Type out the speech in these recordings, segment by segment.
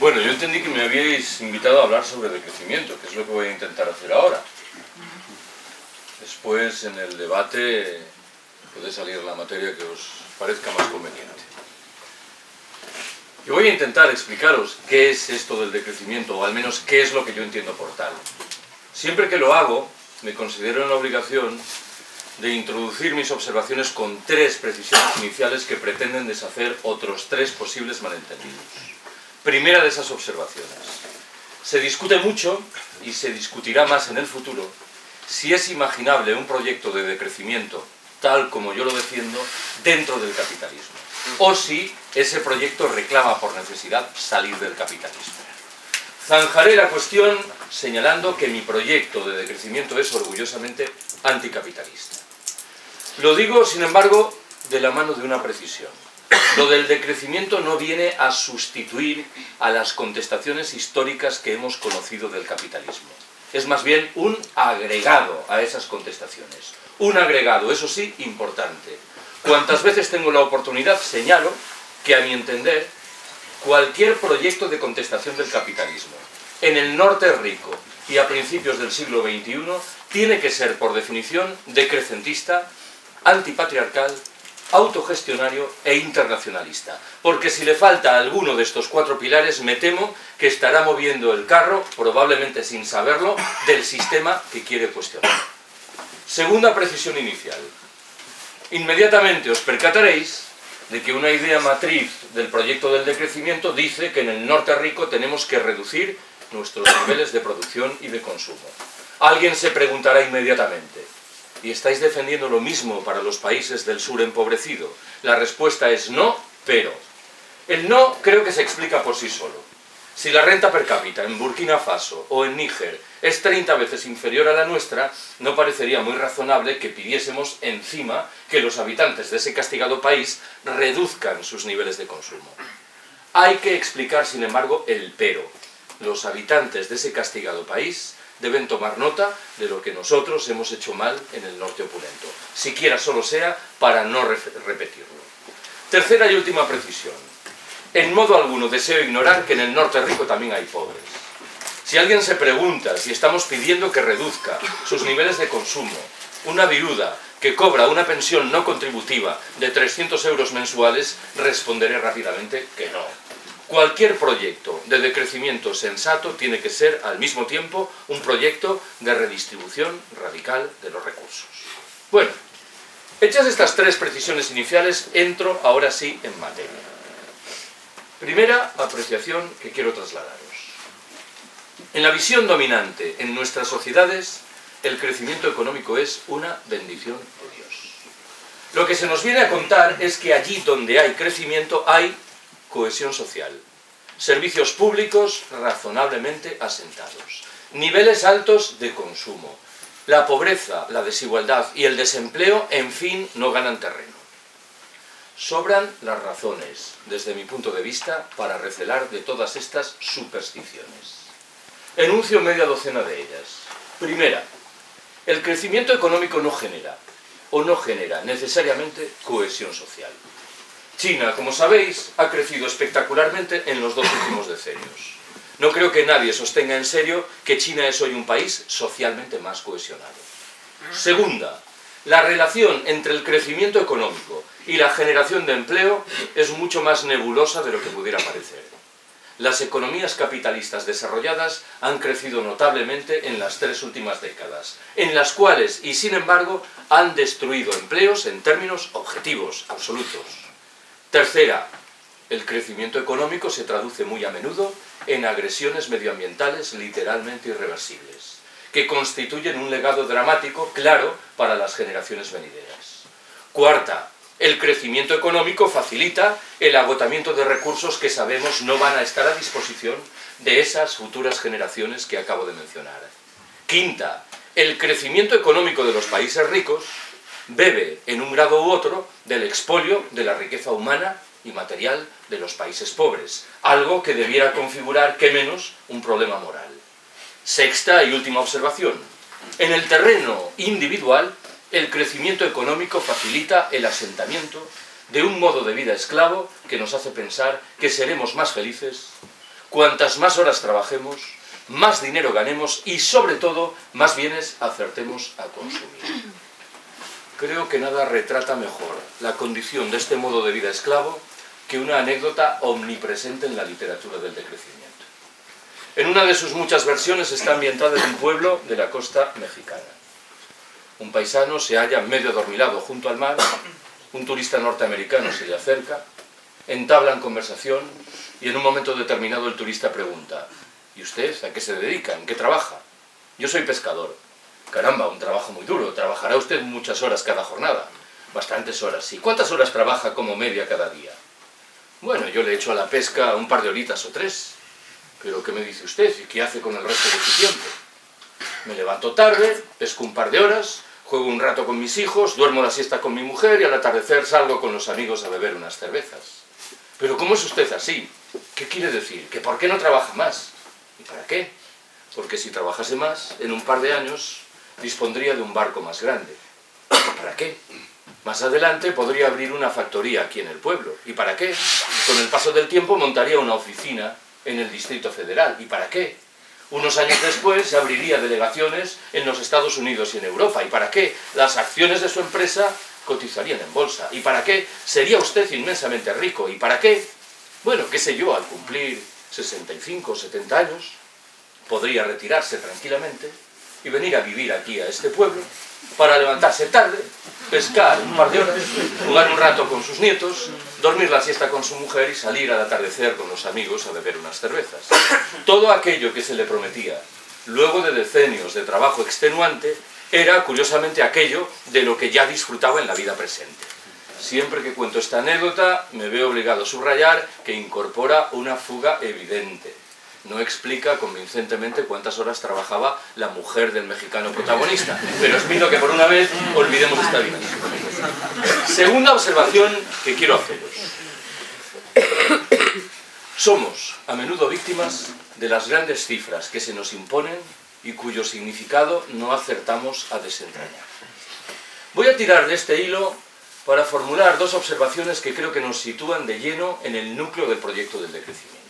Bueno, yo entendí que me habíais invitado a hablar sobre decrecimiento, que es lo que voy a intentar hacer ahora. Después, en el debate, puede salir la materia que os parezca más conveniente. Yo voy a intentar explicaros qué es esto del decrecimiento, o al menos qué es lo que yo entiendo por tal. Siempre que lo hago, me considero en la obligación de introducir mis observaciones con 3 precisiones iniciales que pretenden deshacer otros 3 posibles malentendidos. Primera de esas observaciones. Se discute mucho, y se discutirá más en el futuro, si es imaginable un proyecto de decrecimiento, tal como yo lo defiendo, dentro del capitalismo, o si ese proyecto reclama por necesidad salir del capitalismo. Zanjaré la cuestión señalando que mi proyecto de decrecimiento es orgullosamente anticapitalista. Lo digo, sin embargo, de la mano de una precisión. Lo del decrecimiento no viene a sustituir a las contestaciones históricas que hemos conocido del capitalismo. Es más bien un agregado a esas contestaciones. Un agregado, eso sí, importante. Cuantas veces tengo la oportunidad, señalo que, a mi entender, cualquier proyecto de contestación del capitalismo en el norte rico y a principios del siglo XXI tiene que ser, por definición, decrecentista, antipatriarcal, autogestionario e internacionalista. Porque si le falta alguno de estos 4 pilares, me temo que estará moviendo el carro, probablemente sin saberlo, del sistema que quiere cuestionar. Segunda precisión inicial. Inmediatamente os percataréis de que una idea matriz del proyecto del decrecimiento dice que en el norte rico tenemos que reducir nuestros niveles de producción y de consumo. Alguien se preguntará inmediatamente: ¿y estáis defendiendo lo mismo para los países del sur empobrecido? La respuesta es no, pero. El no creo que se explica por sí solo. Si la renta per cápita en Burkina Faso o en Níger es 30 veces inferior a la nuestra, no parecería muy razonable que pidiésemos encima que los habitantes de ese castigado país reduzcan sus niveles de consumo. Hay que explicar, sin embargo, el pero. Los habitantes de ese castigado país deben tomar nota de lo que nosotros hemos hecho mal en el norte opulento, siquiera solo sea para no repetirlo. Tercera y última precisión. En modo alguno deseo ignorar que en el norte rico también hay pobres. Si alguien se pregunta si estamos pidiendo que reduzca sus niveles de consumo, una viuda que cobra una pensión no contributiva de 300 euros mensuales, responderé rápidamente que no. Cualquier proyecto de decrecimiento sensato tiene que ser, al mismo tiempo, un proyecto de redistribución radical de los recursos. Bueno, hechas estas 3 precisiones iniciales, entro ahora sí en materia. Primera apreciación que quiero trasladaros. En la visión dominante en nuestras sociedades, el crecimiento económico es una bendición de Dios. Lo que se nos viene a contar es que allí donde hay crecimiento hay cohesión social, servicios públicos razonablemente asentados, niveles altos de consumo, la pobreza, la desigualdad y el desempleo, en fin, no ganan terreno. Sobran las razones, desde mi punto de vista, para recelar de todas estas supersticiones. Enuncio media docena de ellas. Primera, el crecimiento económico no genera necesariamente cohesión social. China, como sabéis, ha crecido espectacularmente en los 2 últimos decenios. No creo que nadie sostenga en serio que China es hoy un país socialmente más cohesionado. Segunda, la relación entre el crecimiento económico y la generación de empleo es mucho más nebulosa de lo que pudiera parecer. Las economías capitalistas desarrolladas han crecido notablemente en las 3 últimas décadas, en las cuales, y sin embargo, han destruido empleos en términos objetivos, absolutos. Tercera, el crecimiento económico se traduce muy a menudo en agresiones medioambientales literalmente irreversibles, que constituyen un legado dramático, claro, para las generaciones venideras. Cuarta, el crecimiento económico facilita el agotamiento de recursos que sabemos no van a estar a disposición de esas futuras generaciones que acabo de mencionar. Quinta, el crecimiento económico de los países ricos bebe, en un grado u otro, del expolio de la riqueza humana y material de los países pobres, algo que debiera configurar, qué menos, un problema moral. Sexta y última observación. En el terreno individual, el crecimiento económico facilita el asentamiento de un modo de vida esclavo que nos hace pensar que seremos más felices cuantas más horas trabajemos, más dinero ganemos y, sobre todo, más bienes acertemos a consumir. Creo que nada retrata mejor la condición de este modo de vida esclavo que una anécdota omnipresente en la literatura del decrecimiento. En una de sus muchas versiones está ambientada en un pueblo de la costa mexicana. Un paisano se halla medio adormilado junto al mar, un turista norteamericano se le acerca, entablan conversación y en un momento determinado el turista pregunta: ¿y usted a qué se dedica? ¿En qué trabaja? Yo soy pescador. Caramba, un trabajo muy duro. ¿Trabajará usted muchas horas cada jornada? Bastantes horas, sí. ¿Cuántas horas trabaja como media cada día? Bueno, yo le echo a la pesca un par de horitas o 3. ¿Pero qué me dice usted? ¿Y qué hace con el resto de su tiempo? Me levanto tarde, pesco un par de horas, juego un rato con mis hijos, duermo la siesta con mi mujer y al atardecer salgo con los amigos a beber unas cervezas. ¿Pero cómo es usted así? ¿Qué quiere decir? ¿Que por qué no trabaja más? ¿Y para qué? Porque si trabajase más, en un par de años dispondría de un barco más grande. ¿Para qué? Más adelante podría abrir una factoría aquí en el pueblo. ¿Y para qué? Con el paso del tiempo montaría una oficina en el Distrito Federal. ¿Y para qué? Unos años después se abriría delegaciones en los Estados Unidos y en Europa. ¿Y para qué? Las acciones de su empresa cotizarían en bolsa. ¿Y para qué? Sería usted inmensamente rico. ¿Y para qué? Bueno, qué sé yo, al cumplir 65 o 70 años, podría retirarse tranquilamente y venir a vivir aquí a este pueblo para levantarse tarde, pescar un par de horas, jugar un rato con sus nietos, dormir la siesta con su mujer y salir al atardecer con los amigos a beber unas cervezas. Todo aquello que se le prometía, luego de decenios de trabajo extenuante, era curiosamente aquello de lo que ya disfrutaba en la vida presente. Siempre que cuento esta anécdota me veo obligado a subrayar que incorpora una fuga evidente. No explica convincentemente cuántas horas trabajaba la mujer del mexicano protagonista, pero os pido que por una vez olvidemos esta dimensión. Segunda observación que quiero haceros. Somos a menudo víctimas de las grandes cifras que se nos imponen y cuyo significado no acertamos a desentrañar. Voy a tirar de este hilo para formular 2 observaciones que creo que nos sitúan de lleno en el núcleo del proyecto del decrecimiento.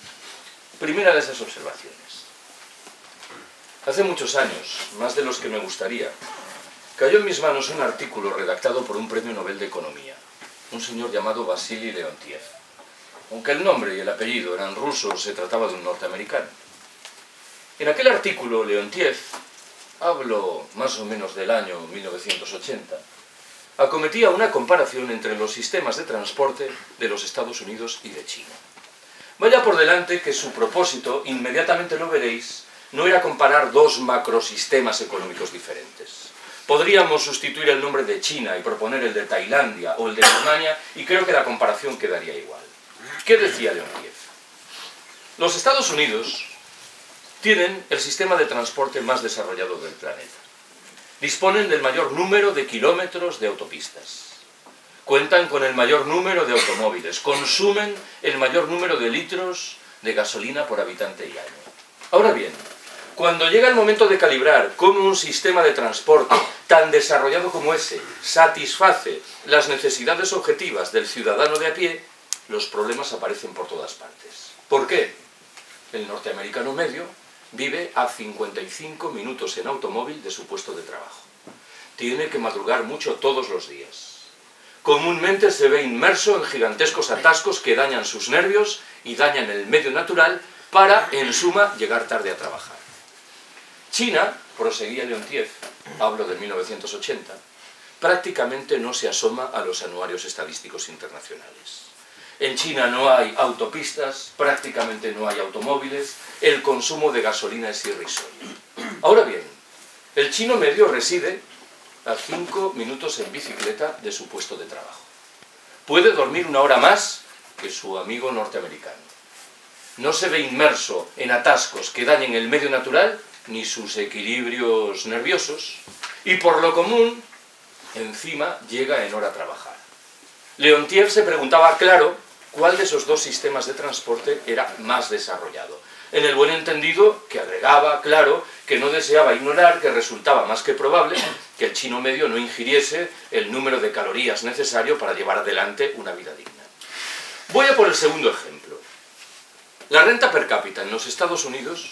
Primera de esas observaciones. Hace muchos años, más de los que me gustaría, cayó en mis manos un artículo redactado por un premio Nobel de Economía, un señor llamado Vasily Leontiev. Aunque el nombre y el apellido eran rusos, se trataba de un norteamericano. En aquel artículo, Leontiev, hablo más o menos del año 1980, acometía una comparación entre los sistemas de transporte de los Estados Unidos y de China. Vaya por delante que su propósito, inmediatamente lo veréis, no era comparar 2 macrosistemas económicos diferentes. Podríamos sustituir el nombre de China y proponer el de Tailandia o el de Alemania y creo que la comparación quedaría igual. ¿Qué decía Leontiev? Los Estados Unidos tienen el sistema de transporte más desarrollado del planeta. Disponen del mayor número de kilómetros de autopistas. Cuentan con el mayor número de automóviles, consumen el mayor número de litros de gasolina por habitante y año. Ahora bien, cuando llega el momento de calibrar cómo un sistema de transporte tan desarrollado como ese satisface las necesidades objetivas del ciudadano de a pie, los problemas aparecen por todas partes. ¿Por qué? El norteamericano medio vive a 55 minutos en automóvil de su puesto de trabajo. Tiene que madrugar mucho todos los días. Comúnmente se ve inmerso en gigantescos atascos que dañan sus nervios y dañan el medio natural para, en suma, llegar tarde a trabajar. China, proseguía Leontiev, hablo de 1980, prácticamente no se asoma a los anuarios estadísticos internacionales. En China no hay autopistas, prácticamente no hay automóviles, el consumo de gasolina es irrisorio. Ahora bien, el chino medio reside a 5 minutos en bicicleta de su puesto de trabajo. Puede dormir 1 hora más que su amigo norteamericano. No se ve inmerso en atascos que dañen el medio natural ni sus equilibrios nerviosos y por lo común, encima, llega en hora a trabajar. Leontiev se preguntaba, claro, cuál de esos 2 sistemas de transporte era más desarrollado. En el buen entendido que agregaba, claro, que no deseaba ignorar que resultaba más que probable que el chino medio no ingiriese el número de calorías necesario para llevar adelante una vida digna. Voy a por el segundo ejemplo. La renta per cápita en los Estados Unidos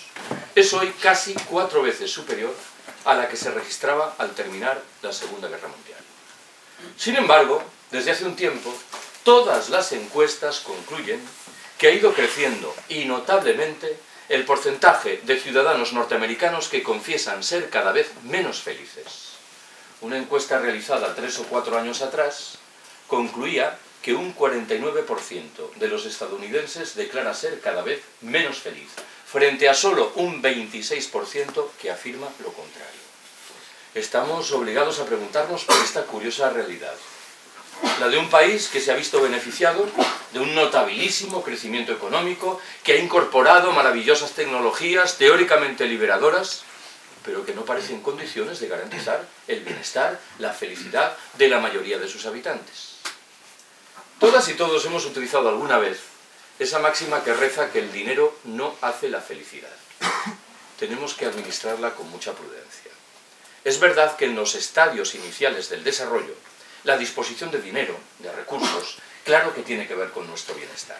es hoy casi 4 veces superior a la que se registraba al terminar la Segunda Guerra Mundial. Sin embargo, desde hace un tiempo, todas las encuestas concluyen que ha ido creciendo y notablemente el porcentaje de ciudadanos norteamericanos que confiesan ser cada vez menos felices. Una encuesta realizada 3 o 4 años atrás concluía que un 49% de los estadounidenses declara ser cada vez menos feliz, frente a solo un 26% que afirma lo contrario. Estamos obligados a preguntarnos por esta curiosa realidad, la de un país que se ha visto beneficiado de un notabilísimo crecimiento económico, que ha incorporado maravillosas tecnologías teóricamente liberadoras, pero que no parece en condiciones de garantizar el bienestar, la felicidad de la mayoría de sus habitantes. Todas y todos hemos utilizado alguna vez esa máxima que reza que el dinero no hace la felicidad. Tenemos que administrarla con mucha prudencia. Es verdad que en los estadios iniciales del desarrollo, la disposición de dinero, de recursos, claro que tiene que ver con nuestro bienestar.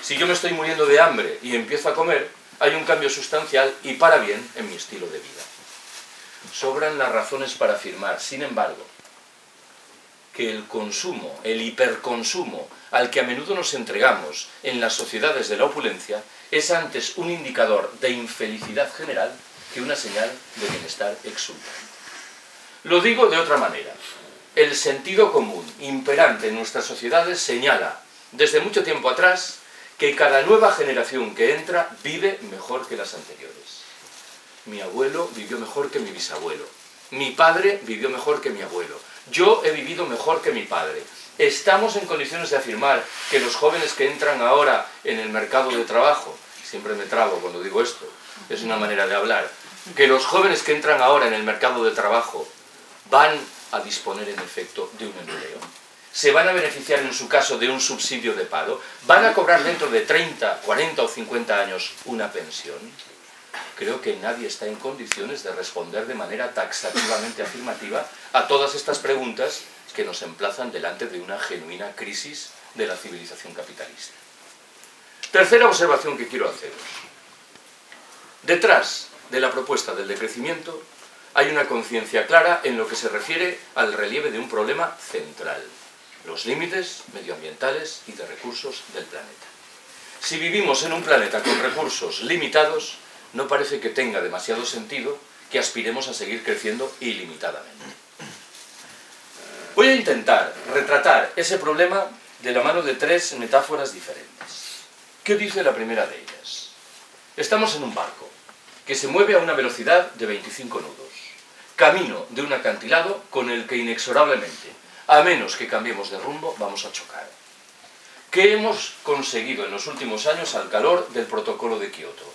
Si yo me estoy muriendo de hambre y empiezo a comer, hay un cambio sustancial y para bien en mi estilo de vida. Sobran las razones para afirmar, sin embargo, que el consumo, el hiperconsumo al que a menudo nos entregamos en las sociedades de la opulencia es antes un indicador de infelicidad general que una señal de bienestar exultante. Lo digo de otra manera. El sentido común imperante en nuestras sociedades señala, desde mucho tiempo atrás, que cada nueva generación que entra vive mejor que las anteriores. Mi abuelo vivió mejor que mi bisabuelo. Mi padre vivió mejor que mi abuelo. Yo he vivido mejor que mi padre. Estamos en condiciones de afirmar que los jóvenes que entran ahora en el mercado de trabajo, siempre me trabo cuando digo esto, es una manera de hablar, que los jóvenes que entran ahora en el mercado de trabajo van a disponer en efecto de un empleo. Se van a beneficiar en su caso de un subsidio de paro, van a cobrar dentro de 30, 40 o 50 años una pensión. Creo que nadie está en condiciones de responder de manera taxativamente afirmativa a todas estas preguntas que nos emplazan delante de una genuina crisis de la civilización capitalista. Tercera observación que quiero haceros. Detrás de la propuesta del decrecimiento hay una conciencia clara en lo que se refiere al relieve de un problema central: los límites medioambientales y de recursos del planeta. Si vivimos en un planeta con recursos limitados, no parece que tenga demasiado sentido que aspiremos a seguir creciendo ilimitadamente. Voy a intentar retratar ese problema de la mano de 3 metáforas diferentes. ¿Qué dice la primera de ellas? Estamos en un barco que se mueve a una velocidad de 25 nudos, camino de un acantilado con el que inexorablemente, a menos que cambiemos de rumbo, vamos a chocar. ¿Qué hemos conseguido en los últimos años al calor del protocolo de Kioto?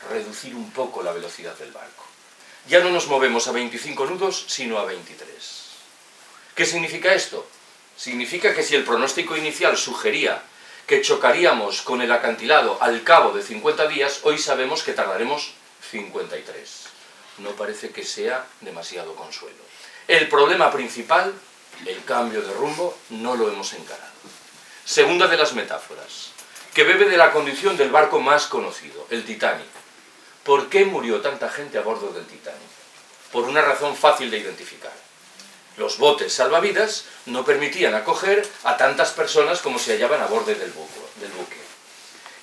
Reducir un poco la velocidad del barco. Ya no nos movemos a 25 nudos, sino a 23. ¿Qué significa esto? Significa que si el pronóstico inicial sugería que chocaríamos con el acantilado al cabo de 50 días, hoy sabemos que tardaremos 53. No parece que sea demasiado consuelo. El problema principal, el cambio de rumbo, no lo hemos encarado. Segunda de las metáforas, que bebe de la condición del barco más conocido, el Titanic. ¿Por qué murió tanta gente a bordo del Titanic? Por una razón fácil de identificar. Los botes salvavidas no permitían acoger a tantas personas como se hallaban a bordo del buque.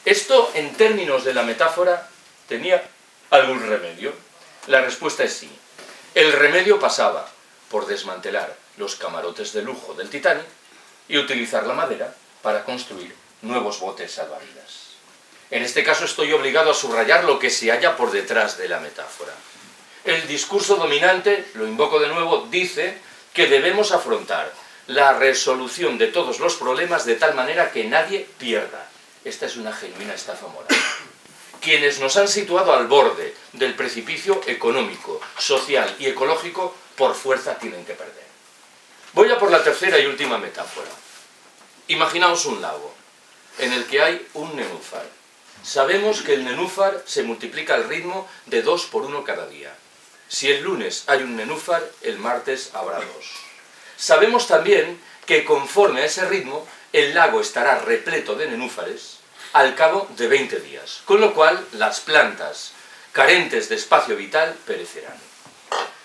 Esto, en términos de la metáfora, ¿tenía algún remedio? La respuesta es sí. El remedio pasaba por desmantelar los camarotes de lujo del Titanic y utilizar la madera para construir nuevos botes salvavidas. En este caso estoy obligado a subrayar lo que se halla por detrás de la metáfora. El discurso dominante, lo invoco de nuevo, dice que debemos afrontar la resolución de todos los problemas de tal manera que nadie pierda. Esta es una genuina estafa moral. Quienes nos han situado al borde del precipicio económico, social y ecológico, por fuerza tienen que perder. Voy a por la tercera y última metáfora. Imaginaos un lago en el que hay un nenúfar. Sabemos que el nenúfar se multiplica al ritmo de 2 por 1 cada día. Si el lunes hay un nenúfar, el martes habrá 2. Sabemos también que conforme a ese ritmo, el lago estará repleto de nenúfares al cabo de 20 días, con lo cual las plantas carentes de espacio vital perecerán.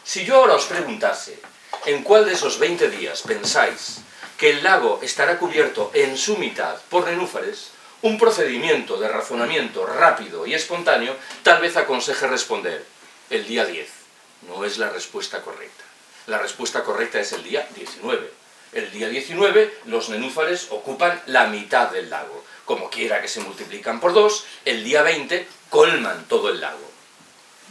Si yo ahora os preguntase en cuál de esos 20 días pensáis que el lago estará cubierto en su mitad por nenúfares, un procedimiento de razonamiento rápido y espontáneo tal vez aconseje responder el día 10. No es la respuesta correcta. La respuesta correcta es el día 19. El día 19 los nenúfares ocupan la mitad del lago. Como quiera que se multiplican por 2, el día 20 colman todo el lago.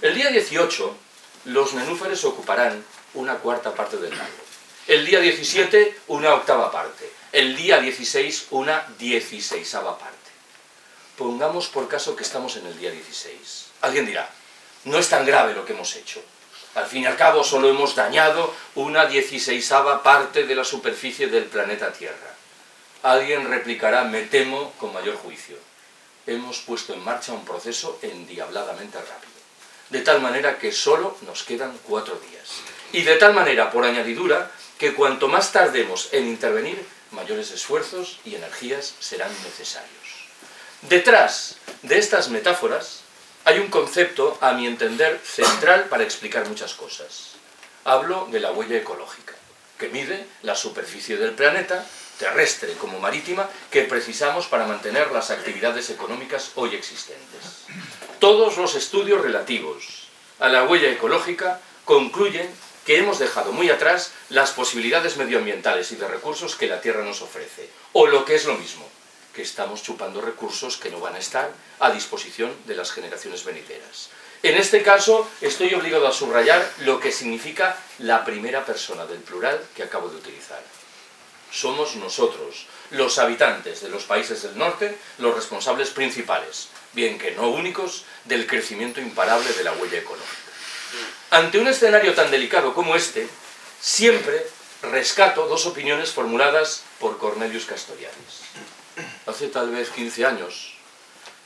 El día 18 los nenúfares ocuparán una cuarta parte del lago. El día 17 una octava parte. El día 16 una 16ª parte. Pongamos por caso que estamos en el día 16. Alguien dirá, no es tan grave lo que hemos hecho. Al fin y al cabo solo hemos dañado una 16ª parte de la superficie del planeta Tierra. Alguien replicará, me temo, con mayor juicio. Hemos puesto en marcha un proceso endiabladamente rápido. De tal manera que solo nos quedan 4 días. Y de tal manera, por añadidura, que cuanto más tardemos en intervenir, mayores esfuerzos y energías serán necesarios. Detrás de estas metáforas hay un concepto, a mi entender, central para explicar muchas cosas. Hablo de la huella ecológica, que mide la superficie del planeta, terrestre como marítima, que precisamos para mantener las actividades económicas hoy existentes. Todos los estudios relativos a la huella ecológica concluyen que hemos dejado muy atrás las posibilidades medioambientales y de recursos que la Tierra nos ofrece, o lo que es lo mismo, que estamos chupando recursos que no van a estar a disposición de las generaciones venideras. En este caso, estoy obligado a subrayar lo que significa la primera persona del plural que acabo de utilizar. Somos nosotros, los habitantes de los países del norte, los responsables principales, bien que no únicos, del crecimiento imparable de la huella ecológica. Ante un escenario tan delicado como este, siempre rescato 2 opiniones formuladas por Cornelius Castoriadis. Hace tal vez 15 años,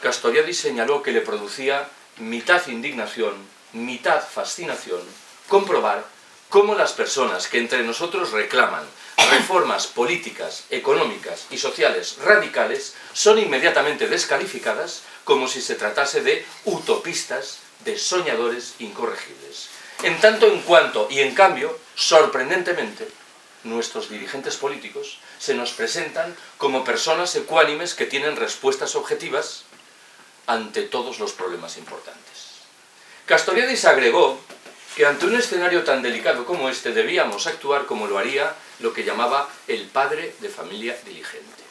Castoriadis señaló que le producía mitad indignación, mitad fascinación, comprobar cómo las personas que entre nosotros reclaman reformas políticas, económicas y sociales radicales son inmediatamente descalificadas como si se tratase de utopistas, de soñadores incorregibles. En tanto en cuanto, y en cambio, sorprendentemente, nuestros dirigentes políticos se nos presentan como personas ecuánimes que tienen respuestas objetivas ante todos los problemas importantes. Castoriadis agregó que ante un escenario tan delicado como este debíamos actuar como lo haría lo que llamaba el padre de familia diligente.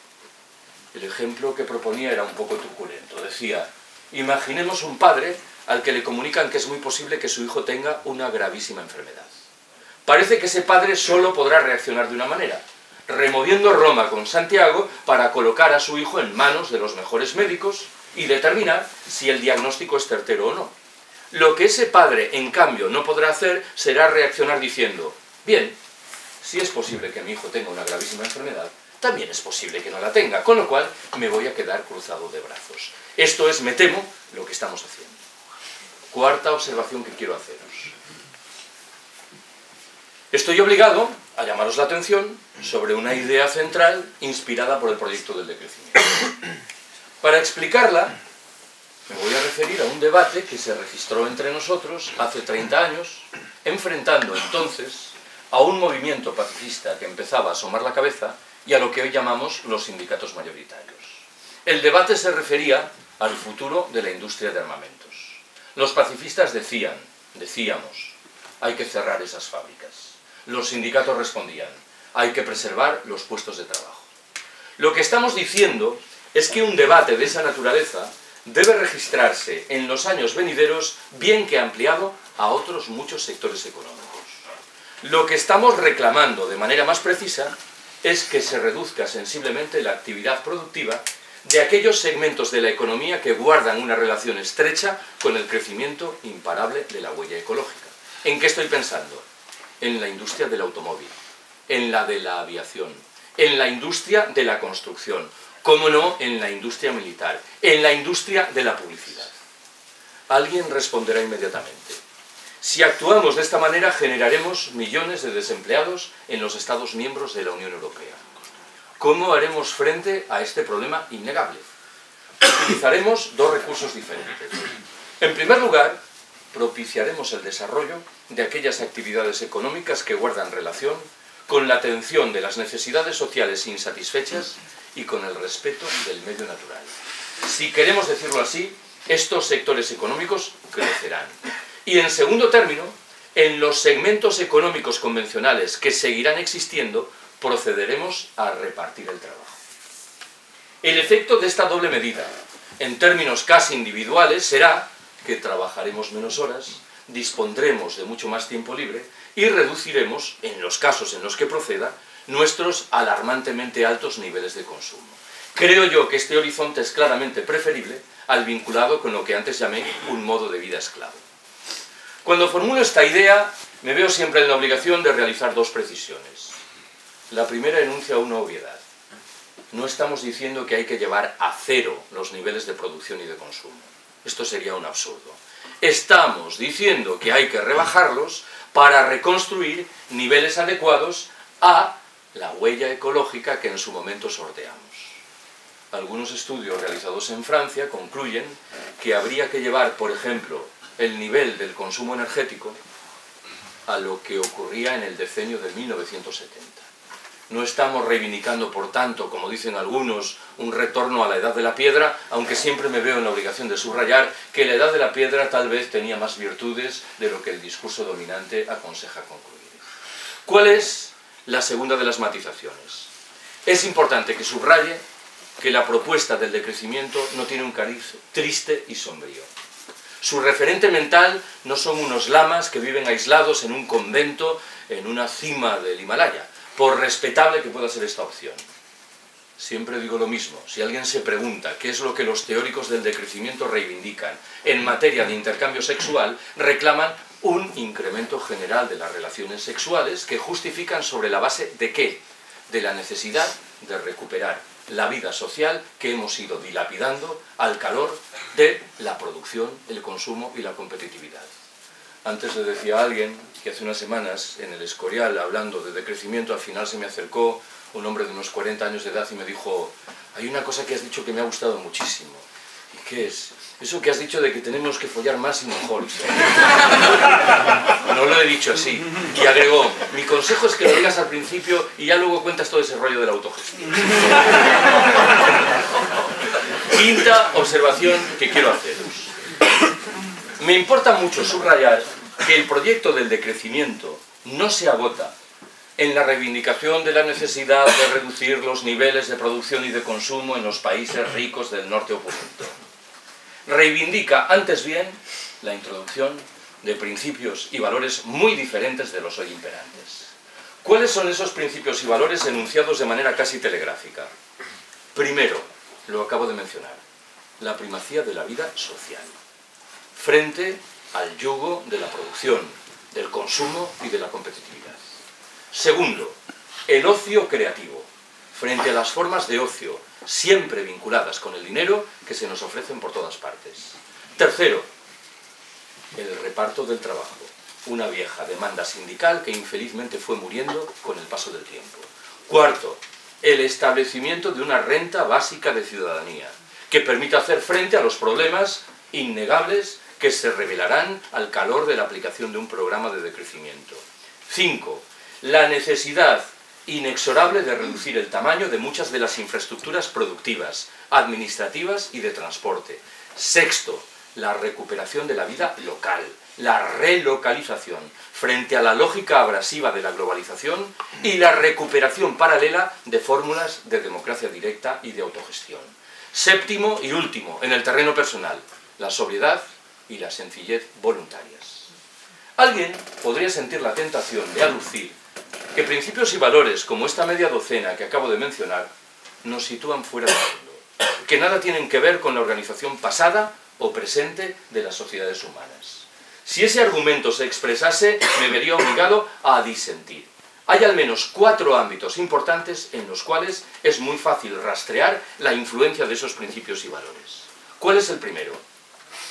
El ejemplo que proponía era un poco truculento. Decía, imaginemos un padre al que le comunican que es muy posible que su hijo tenga una gravísima enfermedad. Parece que ese padre solo podrá reaccionar de una manera, removiendo Roma con Santiago para colocar a su hijo en manos de los mejores médicos y determinar si el diagnóstico es certero o no. Lo que ese padre, en cambio, no podrá hacer será reaccionar diciendo, bien, si es posible que mi hijo tenga una gravísima enfermedad, también es posible que no la tenga, con lo cual me voy a quedar cruzado de brazos. Esto es, me temo, lo que estamos haciendo. Cuarta observación que quiero haceros. Estoy obligado a llamaros la atención sobre una idea central inspirada por el proyecto del decrecimiento. Para explicarla, me voy a referir a un debate que se registró entre nosotros hace 30 años, enfrentando entonces a un movimiento pacifista que empezaba a asomar la cabeza y a lo que hoy llamamos los sindicatos mayoritarios. El debate se refería al futuro de la industria de armamentos. Los pacifistas decíamos, hay que cerrar esas fábricas. Los sindicatos respondían, hay que preservar los puestos de trabajo. Lo que estamos diciendo es que un debate de esa naturaleza debe registrarse en los años venideros, bien que ampliado a otros muchos sectores económicos. Lo que estamos reclamando de manera más precisa es que se reduzca sensiblemente la actividad productiva de aquellos segmentos de la economía que guardan una relación estrecha con el crecimiento imparable de la huella ecológica. ¿En qué estoy pensando? En la industria del automóvil, en la de la aviación, en la industria de la construcción, cómo no, en la industria militar, en la industria de la publicidad. Alguien responderá inmediatamente. Si actuamos de esta manera, generaremos millones de desempleados en los Estados miembros de la Unión Europea. ¿Cómo haremos frente a este problema innegable? utilizaremos dos recursos diferentes. En primer lugar, propiciaremos el desarrollo de aquellas actividades económicas que guardan relación con la atención de las necesidades sociales insatisfechas y con el respeto del medio natural. Si queremos decirlo así, estos sectores económicos crecerán. Y en segundo término, en los segmentos económicos convencionales que seguirán existiendo, procederemos a repartir el trabajo. El efecto de esta doble medida, en términos casi individuales, será que trabajaremos menos horas, dispondremos de mucho más tiempo libre y reduciremos, en los casos en los que proceda, nuestros alarmantemente altos niveles de consumo. Creo yo que este horizonte es claramente preferible al vinculado con lo que antes llamé un modo de vida esclavo. Cuando formulo esta idea, me veo siempre en la obligación de realizar dos precisiones. La primera enuncia una obviedad. No estamos diciendo que hay que llevar a cero los niveles de producción y de consumo. Esto sería un absurdo. Estamos diciendo que hay que rebajarlos para reconstruir niveles adecuados a la huella ecológica que en su momento sorteamos. Algunos estudios realizados en Francia concluyen que habría que llevar, por ejemplo, el nivel del consumo energético a lo que ocurría en el decenio de 1970. No estamos reivindicando, por tanto, como dicen algunos, un retorno a la edad de la piedra, aunque siempre me veo en la obligación de subrayar que la edad de la piedra tal vez tenía más virtudes de lo que el discurso dominante aconseja concluir. ¿Cuál es la segunda de las matizaciones? Es importante que subraye que la propuesta del decrecimiento no tiene un cariz triste y sombrío. Su referente mental no son unos lamas que viven aislados en un convento en una cima del Himalaya, por respetable que pueda ser esta opción. Siempre digo lo mismo, si alguien se pregunta qué es lo que los teóricos del decrecimiento reivindican en materia de intercambio sexual, reclaman un incremento general de las relaciones sexuales que justifican sobre la base ¿de qué? De la necesidad de recuperar la vida social que hemos ido dilapidando al calor de la producción, el consumo y la competitividad. Antes le decía a alguien que hace unas semanas en el Escorial, hablando de decrecimiento, al final se me acercó un hombre de unos 40 años de edad y me dijo: hay una cosa que has dicho que me ha gustado muchísimo. ¿Y qué es? Eso que has dicho de que tenemos que follar más y mejor. No lo he dicho así. Y agregó: mi consejo es que lo digas al principio y ya luego cuentas todo ese rollo de la autogestión. Quinta observación que quiero haceros. Me importa mucho subrayar que el proyecto del decrecimiento no se agota en la reivindicación de la necesidad de reducir los niveles de producción y de consumo en los países ricos del norte opulento. Reivindica antes bien la introducción de principios y valores muy diferentes de los hoy imperantes. ¿Cuáles son esos principios y valores enunciados de manera casi telegráfica? Primero, lo acabo de mencionar, la primacía de la vida social, frente al yugo de la producción, del consumo y de la competitividad. Segundo, el ocio creativo, frente a las formas de ocio, siempre vinculadas con el dinero, que se nos ofrecen por todas partes. Tercero, el reparto del trabajo, una vieja demanda sindical que infelizmente fue muriendo con el paso del tiempo. Cuarto, el establecimiento de una renta básica de ciudadanía, que permita hacer frente a los problemas innegables que se revelarán al calor de la aplicación de un programa de decrecimiento. 5. La necesidad inexorable de reducir el tamaño de muchas de las infraestructuras productivas, administrativas y de transporte. 6. La recuperación de la vida local, la relocalización frente a la lógica abrasiva de la globalización y la recuperación paralela de fórmulas de democracia directa y de autogestión. 7. y último, en el terreno personal, la sobriedad y la sencillez voluntarias. Alguien podría sentir la tentación de aducir que principios y valores como esta media docena que acabo de mencionar nos sitúan fuera del mundo, que nada tienen que ver con la organización pasada o presente de las sociedades humanas. Si ese argumento se expresase, me vería obligado a disentir. Hay al menos 4 ámbitos importantes en los cuales es muy fácil rastrear la influencia de esos principios y valores. ¿Cuál es el primero?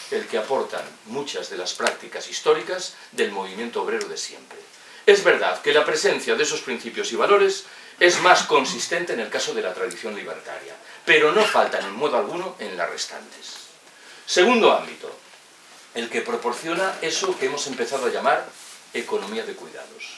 El que aportan muchas de las prácticas históricas del movimiento obrero de siempre. Es verdad que la presencia de esos principios y valores es más consistente en el caso de la tradición libertaria, pero no faltan en modo alguno en las restantes. Segundo ámbito, el que proporciona eso que hemos empezado a llamar economía de cuidados,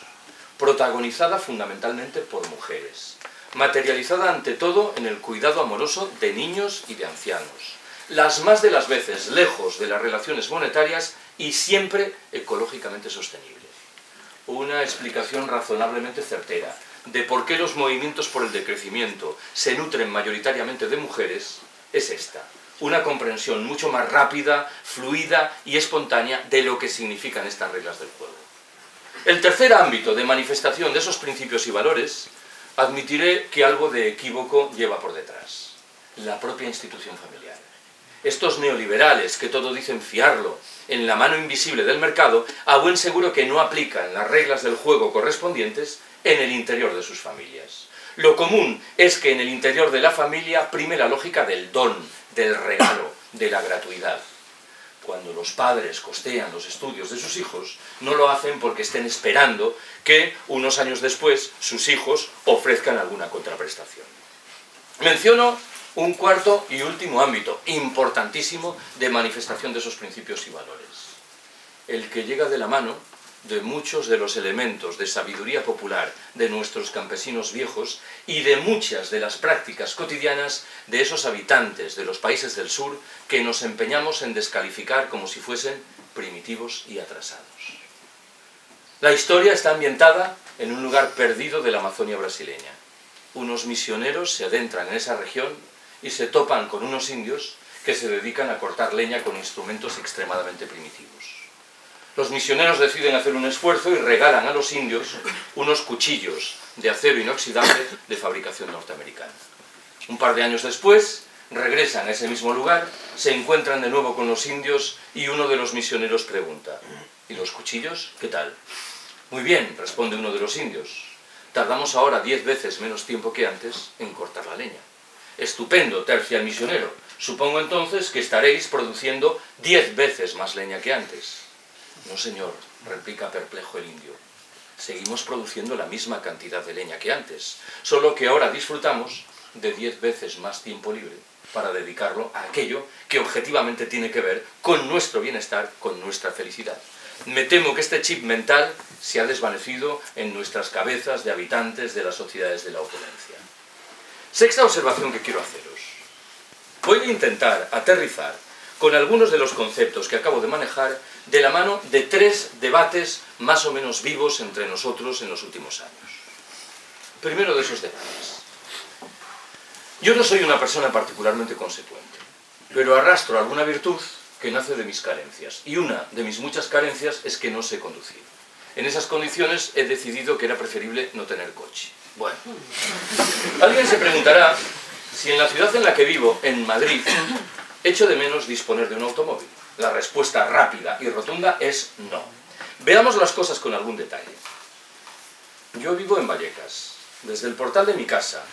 protagonizada fundamentalmente por mujeres, materializada ante todo en el cuidado amoroso de niños y de ancianos, las más de las veces lejos de las relaciones monetarias y siempre ecológicamente sostenible. Una explicación razonablemente certera de por qué los movimientos por el decrecimiento se nutren mayoritariamente de mujeres es esta: una comprensión mucho más rápida, fluida y espontánea de lo que significan estas reglas del juego. El tercer ámbito de manifestación de esos principios y valores, admitiré que algo de equívoco lleva por detrás: la propia institución familiar. Estos neoliberales que todo dicen fiarlo en la mano invisible del mercado, a buen seguro que no aplican las reglas del juego correspondientes en el interior de sus familias. Lo común es que en el interior de la familia prime la lógica del don, del regalo, de la gratuidad. Cuando los padres costean los estudios de sus hijos, no lo hacen porque estén esperando que unos años después sus hijos ofrezcan alguna contraprestación. Menciono un cuarto y último ámbito, importantísimo, de manifestación de esos principios y valores. El que llega de la mano de muchos de los elementos de sabiduría popular de nuestros campesinos viejos y de muchas de las prácticas cotidianas de esos habitantes de los países del sur que nos empeñamos en descalificar como si fuesen primitivos y atrasados. La historia está ambientada en un lugar perdido de la Amazonia brasileña. Unos misioneros se adentran en esa región y se topan con unos indios que se dedican a cortar leña con instrumentos extremadamente primitivos. Los misioneros deciden hacer un esfuerzo y regalan a los indios unos cuchillos de acero inoxidable de fabricación norteamericana. Un par de años después, regresan a ese mismo lugar, se encuentran de nuevo con los indios y uno de los misioneros pregunta: ¿y los cuchillos? ¿Qué tal? Muy bien, responde uno de los indios. Tardamos ahora 10 veces menos tiempo que antes en cortar la leña. Estupendo, tercia el misionero. Supongo entonces que estaréis produciendo 10 veces más leña que antes. No, señor, replica perplejo el indio. Seguimos produciendo la misma cantidad de leña que antes, solo que ahora disfrutamos de 10 veces más tiempo libre para dedicarlo a aquello que objetivamente tiene que ver con nuestro bienestar, con nuestra felicidad. Me temo que este chip mental se ha desvanecido en nuestras cabezas de habitantes de las sociedades de la opulencia. Sexta observación que quiero haceros. Voy a intentar aterrizar con algunos de los conceptos que acabo de manejar de la mano de 3 debates más o menos vivos entre nosotros en los últimos años. Primero de esos debates. Yo no soy una persona particularmente consecuente, pero arrastro alguna virtud que nace de mis carencias, y una de mis muchas carencias es que no sé conducir. En esas condiciones he decidido que era preferible no tener coche. Bueno, alguien se preguntará si en la ciudad en la que vivo, en Madrid, echo de menos disponer de un automóvil. La respuesta rápida y rotunda es no. Veamos las cosas con algún detalle. Yo vivo en Vallecas. Desde el portal de mi casa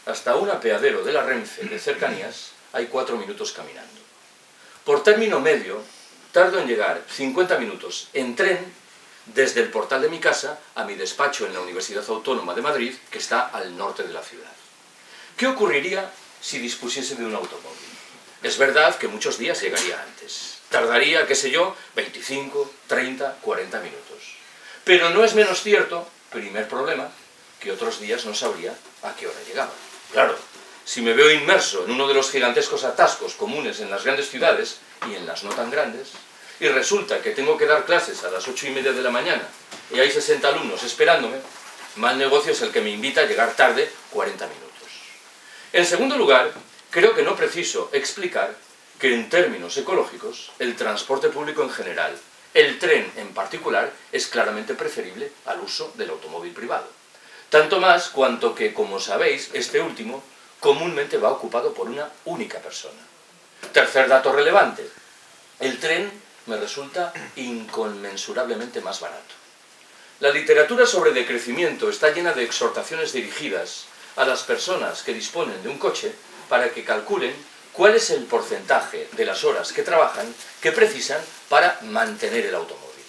hasta un apeadero de la Renfe de cercanías hay 4 minutos caminando. Por término medio, tardo en llegar 50 minutos en tren desde el portal de mi casa a mi despacho en la Universidad Autónoma de Madrid, que está al norte de la ciudad. ¿Qué ocurriría si dispusiese de un automóvil? Es verdad que muchos días llegaría antes. Tardaría, qué sé yo, 25, 30, 40 minutos. Pero no es menos cierto, primer problema, que otros días no sabría a qué hora llegaba. Claro, si me veo inmerso en uno de los gigantescos atascos comunes en las grandes ciudades y en las no tan grandes, y resulta que tengo que dar clases a las 8:30 de la mañana y hay 60 alumnos esperándome, mal negocio es el que me invita a llegar tarde 40 minutos. En segundo lugar, creo que no preciso explicar que en términos ecológicos el transporte público en general, el tren en particular, es claramente preferible al uso del automóvil privado. Tanto más cuanto que, como sabéis, este último comúnmente va ocupado por una única persona. Tercer dato relevante, el tren me resulta inconmensurablemente más barato. La literatura sobre decrecimiento está llena de exhortaciones dirigidas a las personas que disponen de un coche para que calculen cuál es el porcentaje de las horas que trabajan que precisan para mantener el automóvil.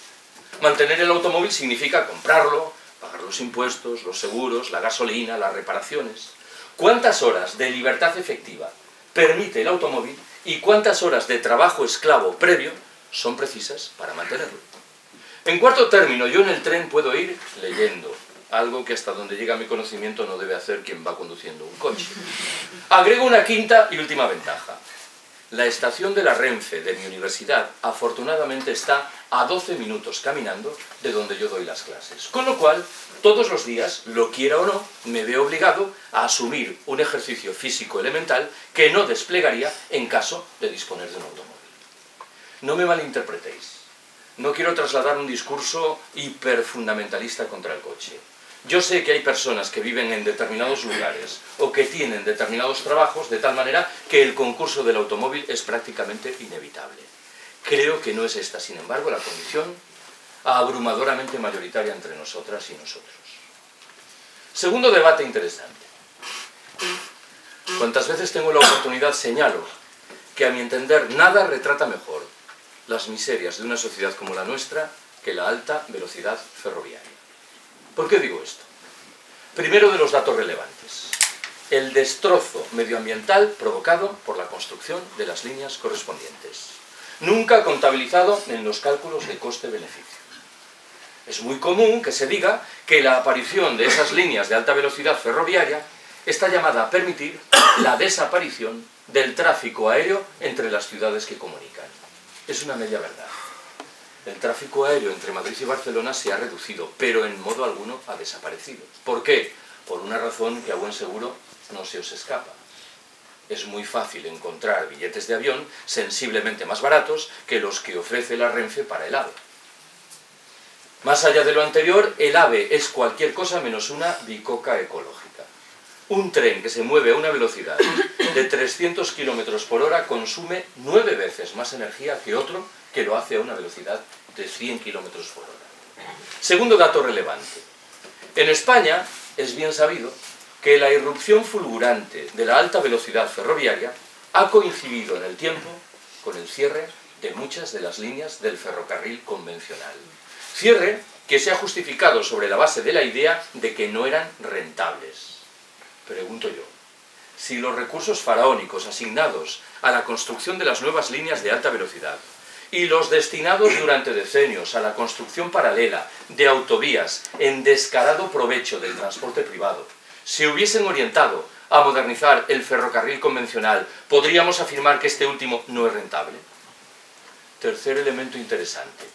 Mantener el automóvil significa comprarlo, pagar los los impuestos, los seguros, la gasolina, las reparaciones. ¿Cuántas horas de libertad efectiva permite el automóvil y cuántas horas de trabajo esclavo previo son precisas para mantenerlo? En cuarto término, yo en el tren puedo ir leyendo, algo que hasta donde llega mi conocimiento no debe hacer quien va conduciendo un coche. Agrego una quinta y última ventaja. La estación de la Renfe de mi universidad afortunadamente está a 12 minutos caminando de donde yo doy las clases. Con lo cual, todos los días, lo quiera o no, me veo obligado a asumir un ejercicio físico elemental que no desplegaría en caso de disponer de un automóvil. No me malinterpretéis. No quiero trasladar un discurso hiperfundamentalista contra el coche. Yo sé que hay personas que viven en determinados lugares o que tienen determinados trabajos de tal manera que el concurso del automóvil es prácticamente inevitable. Creo que no es esta, sin embargo, la condición abrumadoramente mayoritaria entre nosotras y nosotros. Segundo debate interesante. Cuantas veces tengo la oportunidad señalo que a mi entender nada retrata mejor las miserias de una sociedad como la nuestra que la alta velocidad ferroviaria. ¿Por qué digo esto? Primero de los datos relevantes. El destrozo medioambiental provocado por la construcción de las líneas correspondientes. Nunca contabilizado en los cálculos de coste-beneficio. Es muy común que se diga que la aparición de esas líneas de alta velocidad ferroviaria está llamada a permitir la desaparición del tráfico aéreo entre las ciudades que comunican. Es una media verdad. El tráfico aéreo entre Madrid y Barcelona se ha reducido, pero en modo alguno ha desaparecido. ¿Por qué? Por una razón que a buen seguro no se os escapa. Es muy fácil encontrar billetes de avión sensiblemente más baratos que los que ofrece la Renfe para el AVE. Más allá de lo anterior, el AVE es cualquier cosa menos una bicoca ecológica. Un tren que se mueve a una velocidad de 300 km por hora consume 9 veces más energía que otro que lo hace a una velocidad de 100 km por hora. Segundo dato relevante. En España es bien sabido que la irrupción fulgurante de la alta velocidad ferroviaria ha coincidido en el tiempo con el cierre de muchas de las líneas del ferrocarril convencional. Cierre que se ha justificado sobre la base de la idea de que no eran rentables. Pregunto yo, si los recursos faraónicos asignados a la construcción de las nuevas líneas de alta velocidad y los destinados durante decenios a la construcción paralela de autovías en descarado provecho del transporte privado se hubiesen orientado a modernizar el ferrocarril convencional, ¿podríamos afirmar que este último no es rentable? Tercer elemento interesante.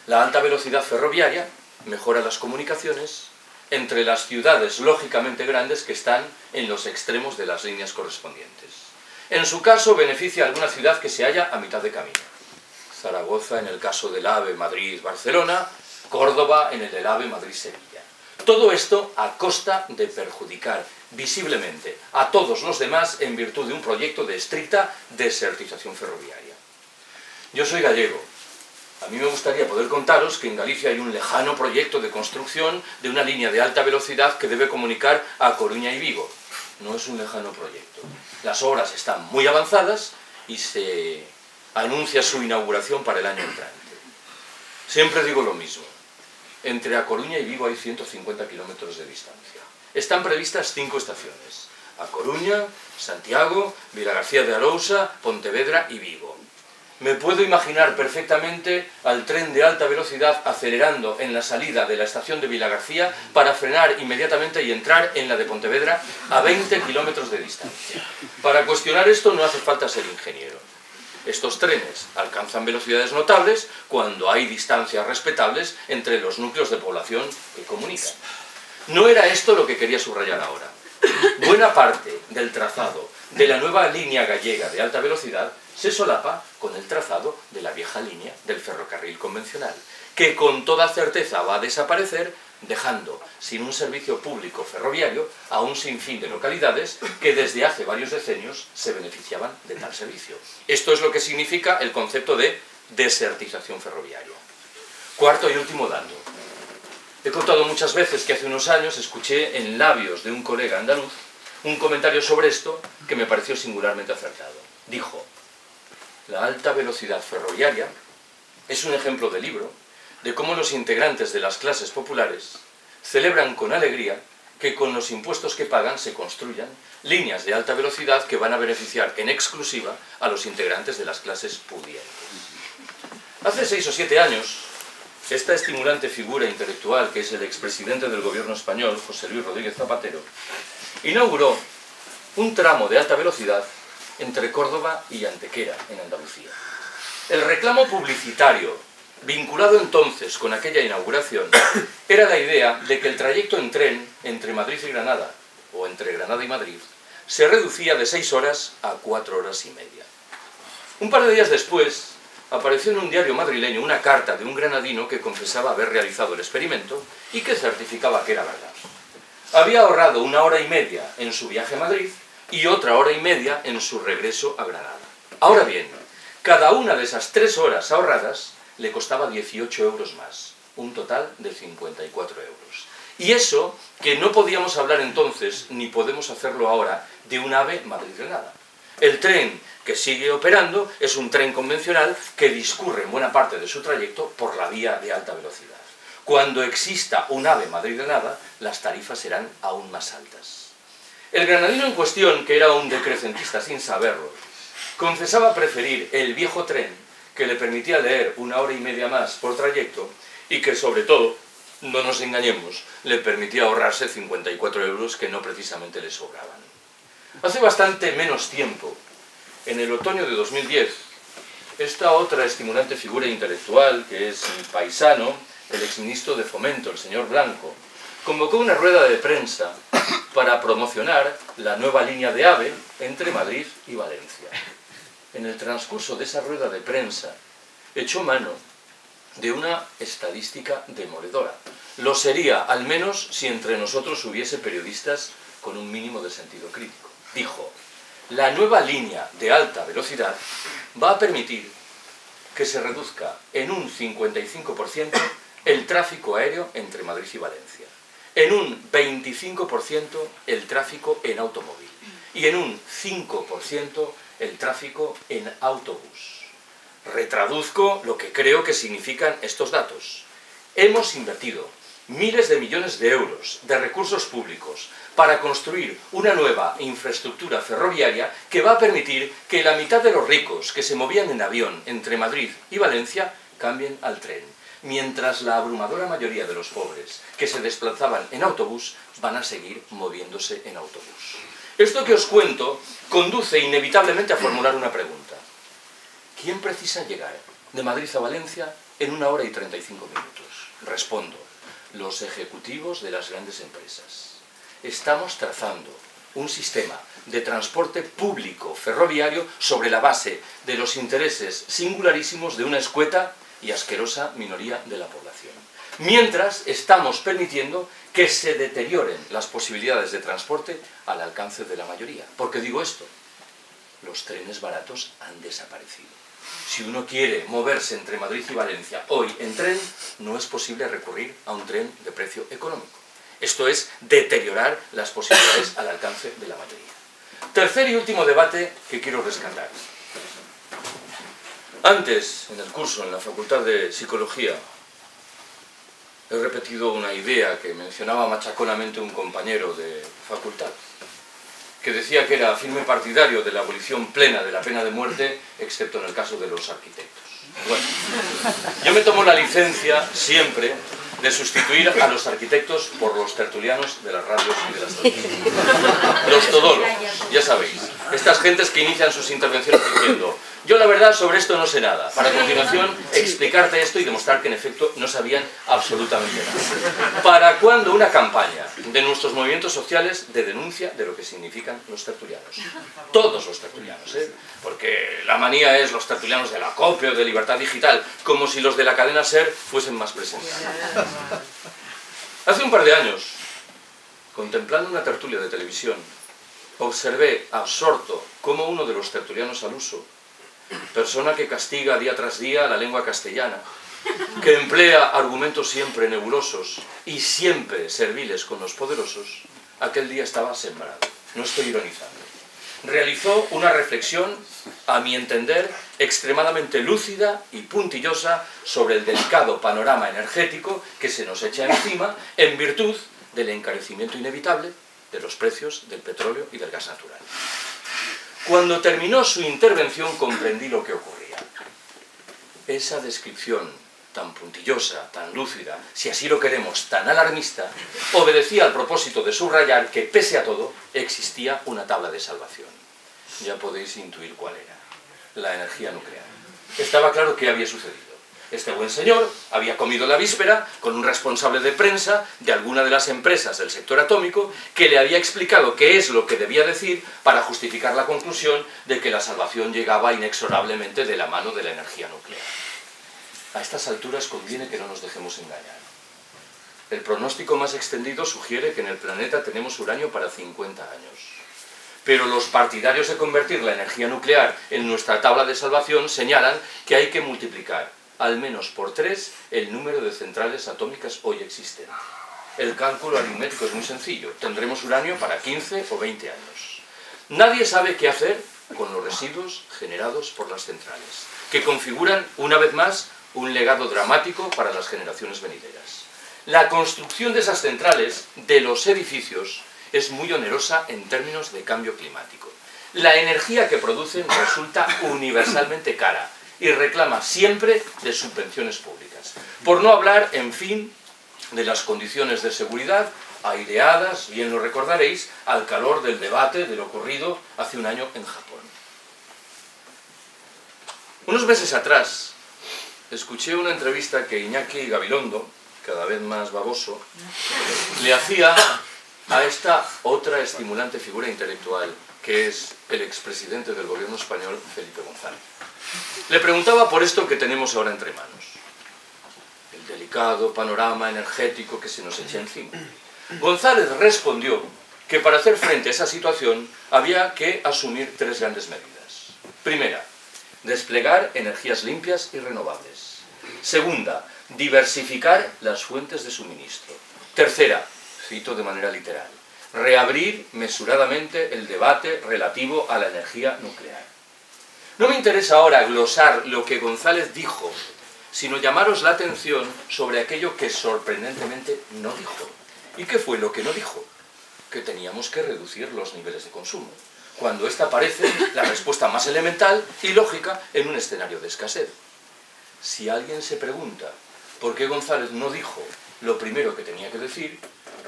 La alta velocidad ferroviaria mejora las comunicaciones entre las ciudades lógicamente grandes que están en los extremos de las líneas correspondientes. En su caso, beneficia a alguna ciudad que se halla a mitad de camino. Zaragoza en el caso del AVE Madrid-Barcelona, Córdoba en el del AVE Madrid-Sevilla. Todo esto a costa de perjudicar visiblemente a todos los demás en virtud de un proyecto de estricta desertización ferroviaria. Yo soy gallego. A mí me gustaría poder contaros que en Galicia hay un lejano proyecto de construcción de una línea de alta velocidad que debe comunicar a Coruña y Vigo. No es un lejano proyecto. Las obras están muy avanzadas y se anuncia su inauguración para el año entrante. Siempre digo lo mismo. Entre A Coruña y Vigo hay 150 kilómetros de distancia. Están previstas 5 estaciones. A Coruña, Santiago, Vilagarcía de Arousa, Pontevedra y Vigo. Me puedo imaginar perfectamente al tren de alta velocidad acelerando en la salida de la estación de Vilagarcía para frenar inmediatamente y entrar en la de Pontevedra a 20 kilómetros de distancia. Para cuestionar esto no hace falta ser ingeniero. Estos trenes alcanzan velocidades notables cuando hay distancias respetables entre los núcleos de población que comunican. No era esto lo que quería subrayar ahora. Buena parte del trazado de la nueva línea gallega de alta velocidad se solapa con el trazado de la vieja línea del ferrocarril convencional, que con toda certeza va a desaparecer, dejando sin un servicio público ferroviario a un sinfín de localidades que desde hace varios decenios se beneficiaban de tal servicio. Esto es lo que significa el concepto de desertización ferroviaria. Cuarto y último dato. He contado muchas veces que hace unos años escuché en labios de un colega andaluz un comentario sobre esto que me pareció singularmente acertado. Dijo: la alta velocidad ferroviaria es un ejemplo de libro de cómo los integrantes de las clases populares celebran con alegría que con los impuestos que pagan se construyan líneas de alta velocidad que van a beneficiar en exclusiva a los integrantes de las clases pudientes. Hace 6 o 7 años, esta estimulante figura intelectual, que es el expresidente del gobierno español, José Luis Rodríguez Zapatero, inauguró un tramo de alta velocidad entre Córdoba y Antequera, en Andalucía. El reclamo publicitario, vinculado entonces con aquella inauguración, era la idea de que el trayecto en tren entre Madrid y Granada, o entre Granada y Madrid, se reducía de 6 horas a 4 horas y media. Un par de días después, apareció en un diario madrileño una carta de un granadino que confesaba haber realizado el experimento y que certificaba que era verdad. Había ahorrado 1 hora y media en su viaje a Madrid y otra hora y media en su regreso a Granada. Ahora bien, cada una de esas 3 horas ahorradas le costaba 18 euros más, un total de 54 euros. Y eso que no podíamos hablar entonces, ni podemos hacerlo ahora, de un AVE Madrid-Granada. El tren que sigue operando es un tren convencional que discurre en buena parte de su trayecto por la vía de alta velocidad. Cuando exista un AVE Madrid-Granada, las tarifas serán aún más altas. El granadino en cuestión, que era un decrecentista sin saberlo, confesaba preferir el viejo tren, que le permitía leer 1 hora y media más por trayecto y que, sobre todo, no nos engañemos, le permitía ahorrarse 54 euros que no precisamente le sobraban. Hace bastante menos tiempo, en el otoño de 2010, esta otra estimulante figura intelectual, que es mi paisano, el exministro de Fomento, el señor Blanco, convocó una rueda de prensa para promocionar la nueva línea de AVE entre Madrid y Valencia. En el transcurso de esa rueda de prensa, echó mano de una estadística demoledora. Lo sería, al menos, si entre nosotros hubiese periodistas con un mínimo de sentido crítico. Dijo: la nueva línea de alta velocidad va a permitir que se reduzca en un 55% el tráfico aéreo entre Madrid y Valencia, en un 25% el tráfico en automóvil y en un 5% el tráfico en autobús. Retraduzco lo que creo que significan estos datos. Hemos invertido miles de millones de euros de recursos públicos para construir una nueva infraestructura ferroviaria que va a permitir que la mitad de los ricos que se movían en avión entre Madrid y Valencia cambien al tren, mientras la abrumadora mayoría de los pobres que se desplazaban en autobús van a seguir moviéndose en autobús. Esto que os cuento conduce inevitablemente a formular una pregunta. ¿Quién precisa llegar de Madrid a Valencia en 1 hora y 35 minutos? Respondo: los ejecutivos de las grandes empresas. Estamos trazando un sistema de transporte público ferroviario sobre la base de los intereses singularísimos de una escueta y asquerosa minoría de la población. Mientras estamos permitiendo que se deterioren las posibilidades de transporte al alcance de la mayoría. ¿Por qué digo esto? Los trenes baratos han desaparecido. Si uno quiere moverse entre Madrid y Valencia hoy en tren, no es posible recurrir a un tren de precio económico. Esto es deteriorar las posibilidades al alcance de la mayoría. Tercer y último debate que quiero rescatar. Antes, en el curso, en la Facultad de Psicología, he repetido una idea que mencionaba machaconamente un compañero de facultad, que decía que era firme partidario de la abolición plena de la pena de muerte, excepto en el caso de los arquitectos. Bueno, yo me tomo la licencia siempre de sustituir a los arquitectos por los tertulianos de las radios y de las televisiones. Los todólogos, ya sabéis, estas gentes que inician sus intervenciones diciendo: yo la verdad sobre esto no sé nada, para a continuación explicarte esto y demostrar que en efecto no sabían absolutamente nada. ¿Para cuándo una campaña de nuestros movimientos sociales de denuncia de lo que significan los tertulianos? Todos los tertulianos, porque la manía es los tertulianos de la COPE o de Libertad Digital, como si los de la cadena SER fuesen más presentes. Hace un par de años, contemplando una tertulia de televisión, observé absorto cómo uno de los tertulianos al uso, persona que castiga día tras día la lengua castellana, que emplea argumentos siempre nebulosos y siempre serviles con los poderosos, aquel día estaba sembrado. No estoy ironizando. realizó una reflexión, a mi entender, extremadamente lúcida y puntillosa sobre el delicado panorama energético que se nos echa encima en virtud del encarecimiento inevitable de los precios del petróleo y del gas natural. Cuando terminó su intervención comprendí lo que ocurría. Esa descripción tan puntillosa, tan lúcida, si así lo queremos, tan alarmista, obedecía al propósito de subrayar que, pese a todo, existía una tabla de salvación. Ya podéis intuir cuál era: la energía nuclear. Estaba claro qué había sucedido. Este buen señor había comido la víspera con un responsable de prensa de alguna de las empresas del sector atómico que le había explicado qué es lo que debía decir para justificar la conclusión de que la salvación llegaba inexorablemente de la mano de la energía nuclear. A estas alturas conviene que no nos dejemos engañar. El pronóstico más extendido sugiere que en el planeta tenemos uranio para 50 años. Pero los partidarios de convertir la energía nuclear en nuestra tabla de salvación señalan que hay que multiplicar al menos por 3 el número de centrales atómicas hoy existentes. El cálculo aritmético es muy sencillo. Tendremos uranio para 15 o 20 años. Nadie sabe qué hacer con los residuos generados por las centrales, que configuran, una vez más, un legado dramático para las generaciones venideras. La construcción de esas centrales, de los edificios, es muy onerosa en términos de cambio climático. La energía que producen resulta universalmente cara y reclama siempre de subvenciones públicas. Por no hablar, en fin, de las condiciones de seguridad aireadas, bien lo recordaréis, al calor del debate de lo ocurrido hace un año en Japón. Unos meses atrás escuché una entrevista que Iñaki Gabilondo, cada vez más baboso, le hacía a esta otra estimulante figura intelectual, que es el expresidente del gobierno español, Felipe González. Le preguntaba por esto que tenemos ahora entre manos, el delicado panorama energético que se nos echa encima. González respondió que para hacer frente a esa situación había que asumir 3 grandes medidas. Primera, desplegar energías limpias y renovables. Segunda, diversificar las fuentes de suministro. Tercera, cito de manera literal, reabrir mesuradamente el debate relativo a la energía nuclear. No me interesa ahora glosar lo que González dijo, sino llamaros la atención sobre aquello que sorprendentemente no dijo. ¿Y qué fue lo que no dijo? Que teníamos que reducir los niveles de consumo, cuando esta parece la respuesta más elemental y lógica en un escenario de escasez. Si alguien se pregunta por qué González no dijo lo primero que tenía que decir,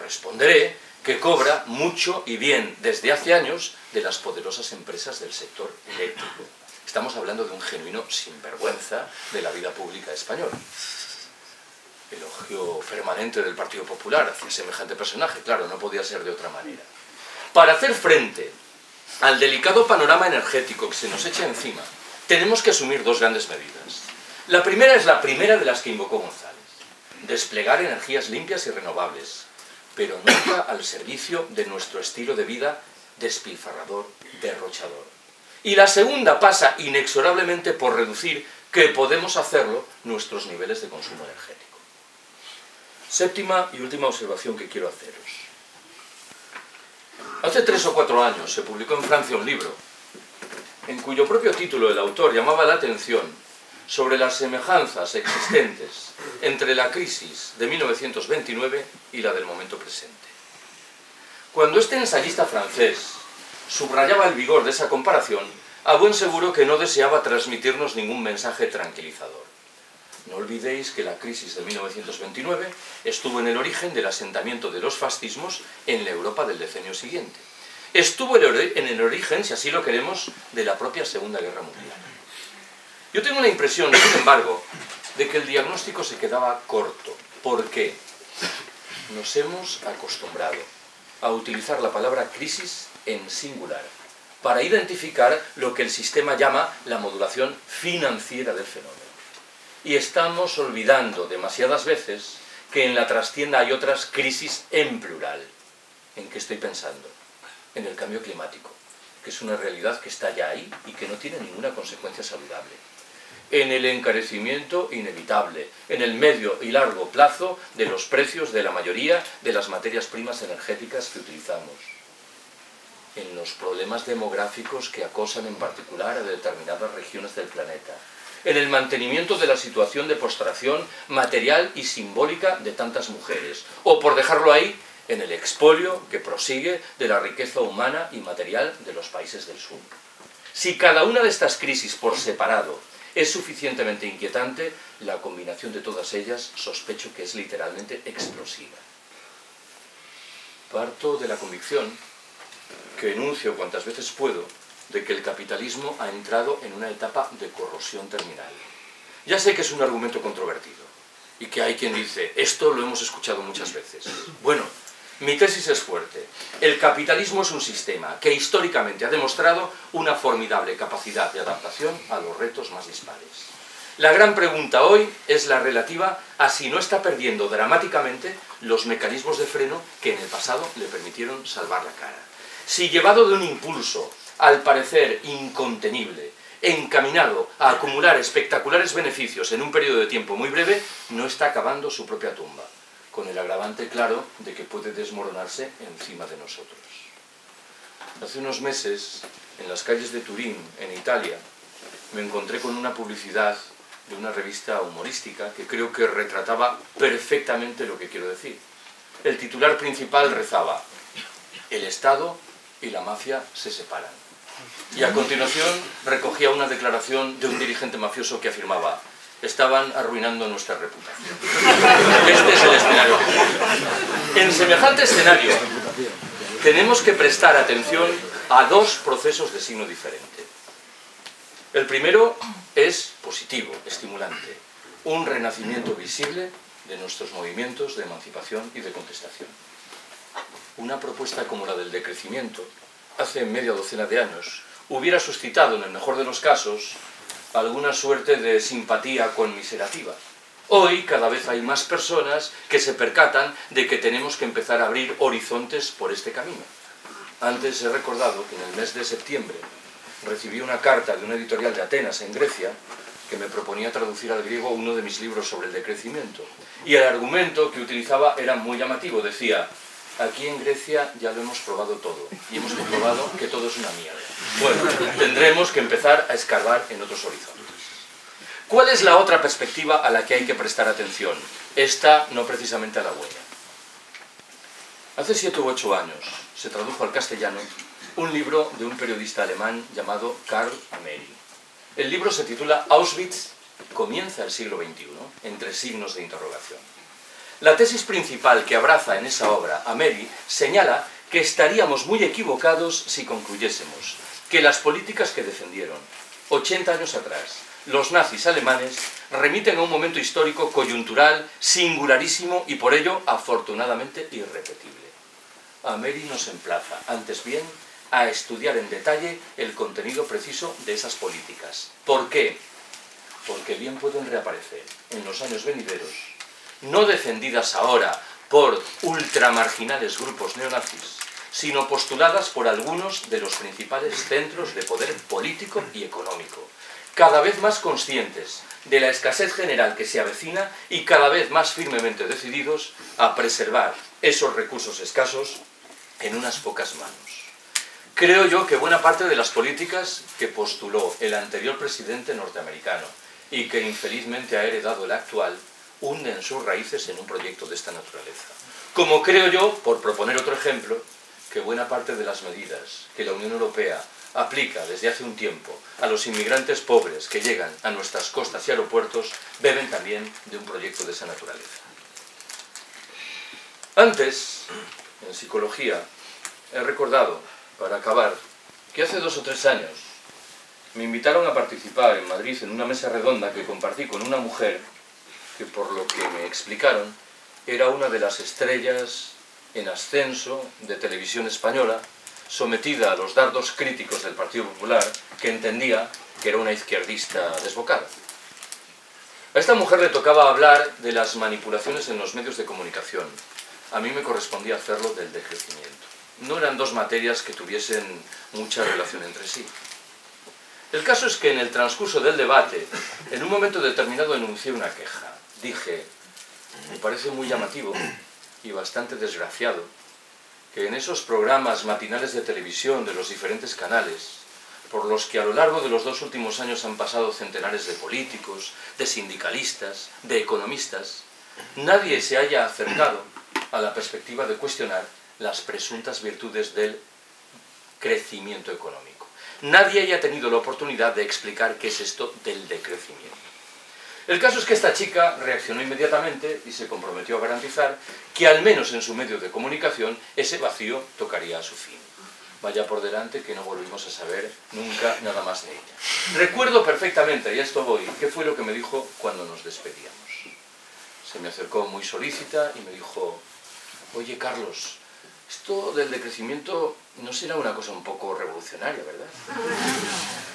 responderé que cobra mucho y bien desde hace años de las poderosas empresas del sector eléctrico. Estamos hablando de un genuino sinvergüenza de la vida pública española. Elogio permanente del Partido Popular hacia semejante personaje, claro, no podía ser de otra manera. Para hacer frente al delicado panorama energético que se nos echa encima, tenemos que asumir 2 grandes medidas. La primera es la primera de las que invocó González: desplegar energías limpias y renovables, pero nunca al servicio de nuestro estilo de vida despilfarrador, derrochador. Y la segunda pasa inexorablemente por reducir, que podemos hacerlo, nuestros niveles de consumo energético. Séptima y última observación que quiero haceros. Hace 3 o 4 años se publicó en Francia un libro, en cuyo propio título el autor llamaba la atención sobre las semejanzas existentes entre la crisis de 1929 y la del momento presente. Cuando este ensayista francés subrayaba el vigor de esa comparación, a buen seguro que no deseaba transmitirnos ningún mensaje tranquilizador. No olvidéis que la crisis de 1929 estuvo en el origen del asentamiento de los fascismos en la Europa del decenio siguiente. Estuvo en el origen, si así lo queremos, de la propia Segunda Guerra Mundial. Yo tengo la impresión, sin embargo, de que el diagnóstico se quedaba corto. ¿Por qué? Nos hemos acostumbrado a utilizar la palabra crisis en singular para identificar lo que el sistema llama la modulación financiera del fenómeno. Y estamos olvidando demasiadas veces que en la trastienda hay otras crisis en plural. ¿En qué estoy pensando? En el cambio climático, que es una realidad que está ya ahí y que no tiene ninguna consecuencia saludable. En el encarecimiento inevitable, en el medio y largo plazo de los precios de la mayoría de las materias primas energéticas que utilizamos. en los problemas demográficos que acosan en particular a determinadas regiones del planeta, en el mantenimiento de la situación de postración material y simbólica de tantas mujeres, o por dejarlo ahí, en el expolio que prosigue de la riqueza humana y material de los países del sur. Si cada una de estas crisis por separado es suficientemente inquietante, la combinación de todas ellas sospecho que es literalmente explosiva. Parto de la convicción, que enuncio cuantas veces puedo, de que el capitalismo ha entrado en una etapa de corrosión terminal. Ya sé que es un argumento controvertido, y que hay quien dice, esto lo hemos escuchado muchas veces. Bueno, mi tesis es fuerte. El capitalismo es un sistema que históricamente ha demostrado una formidable capacidad de adaptación a los retos más dispares. La gran pregunta hoy es la relativa a si no está perdiendo dramáticamente los mecanismos de freno que en el pasado le permitieron salvar la cara. Si llevado de un impulso, al parecer incontenible, encaminado a acumular espectaculares beneficios en un periodo de tiempo muy breve, no está acabando su propia tumba, con el agravante claro de que puede desmoronarse encima de nosotros. Hace unos meses, en las calles de Turín, en Italia, me encontré con una publicidad de una revista humorística que creo que retrataba perfectamente lo que quiero decir. El titular principal rezaba: el Estado y la mafia se separan. Y a continuación recogía una declaración de un dirigente mafioso que afirmaba: estaban arruinando nuestra reputación. Este es el escenario que tenemos. En semejante escenario tenemos que prestar atención a dos procesos de signo diferente. El primero es positivo, estimulante, un renacimiento visible de nuestros movimientos de emancipación y de contestación. Una propuesta como la del decrecimiento, hace media docena de años, hubiera suscitado, en el mejor de los casos, alguna suerte de simpatía conmiserativa. Hoy cada vez hay más personas que se percatan de que tenemos que empezar a abrir horizontes por este camino. Antes he recordado que en el mes de septiembre recibí una carta de una editorial de Atenas, en Grecia, que me proponía traducir al griego uno de mis libros sobre el decrecimiento. Y el argumento que utilizaba era muy llamativo. Decía: aquí en Grecia ya lo hemos probado todo, y hemos comprobado que todo es una mierda. Bueno, tendremos que empezar a escarbar en otros horizontes. ¿Cuál es la otra perspectiva a la que hay que prestar atención? Esta no precisamente a la buena. Hace 7 u 8 años se tradujo al castellano un libro de un periodista alemán llamado Karl Ameri. El libro se titula Auschwitz comienza el siglo XXI, entre signos de interrogación. La tesis principal que abraza en esa obra Ameri señala que estaríamos muy equivocados si concluyésemos que las políticas que defendieron 80 años atrás los nazis alemanes remiten a un momento histórico coyuntural, singularísimo y por ello afortunadamente irrepetible. Ameri nos emplaza, antes bien, a estudiar en detalle el contenido preciso de esas políticas. ¿Por qué? Porque bien pueden reaparecer en los años venideros, no defendidas ahora por ultramarginales grupos neonazis, sino postuladas por algunos de los principales centros de poder político y económico, cada vez más conscientes de la escasez general que se avecina y cada vez más firmemente decididos a preservar esos recursos escasos en unas pocas manos. Creo yo que buena parte de las políticas que postuló el anterior presidente norteamericano y que infelizmente ha heredado el actual hunden sus raíces en un proyecto de esta naturaleza. Como creo yo, por proponer otro ejemplo, que buena parte de las medidas que la Unión Europea aplica desde hace un tiempo a los inmigrantes pobres que llegan a nuestras costas y aeropuertos beben también de un proyecto de esa naturaleza. Antes, en psicología, he recordado, para acabar, que hace 2 o 3 años me invitaron a participar en Madrid en una mesa redonda que compartí con una mujer que, por lo que me explicaron, era una de las estrellas en ascenso de televisión española, sometida a los dardos críticos del Partido Popular, que entendía que era una izquierdista desbocada. A esta mujer le tocaba hablar de las manipulaciones en los medios de comunicación. A mí me correspondía hacerlo del decrecimiento. No eran dos materias que tuviesen mucha relación entre sí. El caso es que en el transcurso del debate, en un momento determinado enuncié una queja. Dije: me parece muy llamativo y bastante desgraciado que en esos programas matinales de televisión de los diferentes canales, por los que a lo largo de los 2 últimos años han pasado centenares de políticos, de sindicalistas, de economistas, nadie se haya acercado a la perspectiva de cuestionar las presuntas virtudes del crecimiento económico. Nadie haya tenido la oportunidad de explicar qué es esto del decrecimiento. El caso es que esta chica reaccionó inmediatamente y se comprometió a garantizar que al menos en su medio de comunicación ese vacío tocaría a su fin. Vaya por delante que no volvimos a saber nunca nada más de ella. Recuerdo perfectamente, y a esto voy, qué fue lo que me dijo cuando nos despedíamos. Se me acercó muy solícita y me dijo: oye, Carlos, esto del decrecimiento no será una cosa un poco revolucionaria, ¿verdad?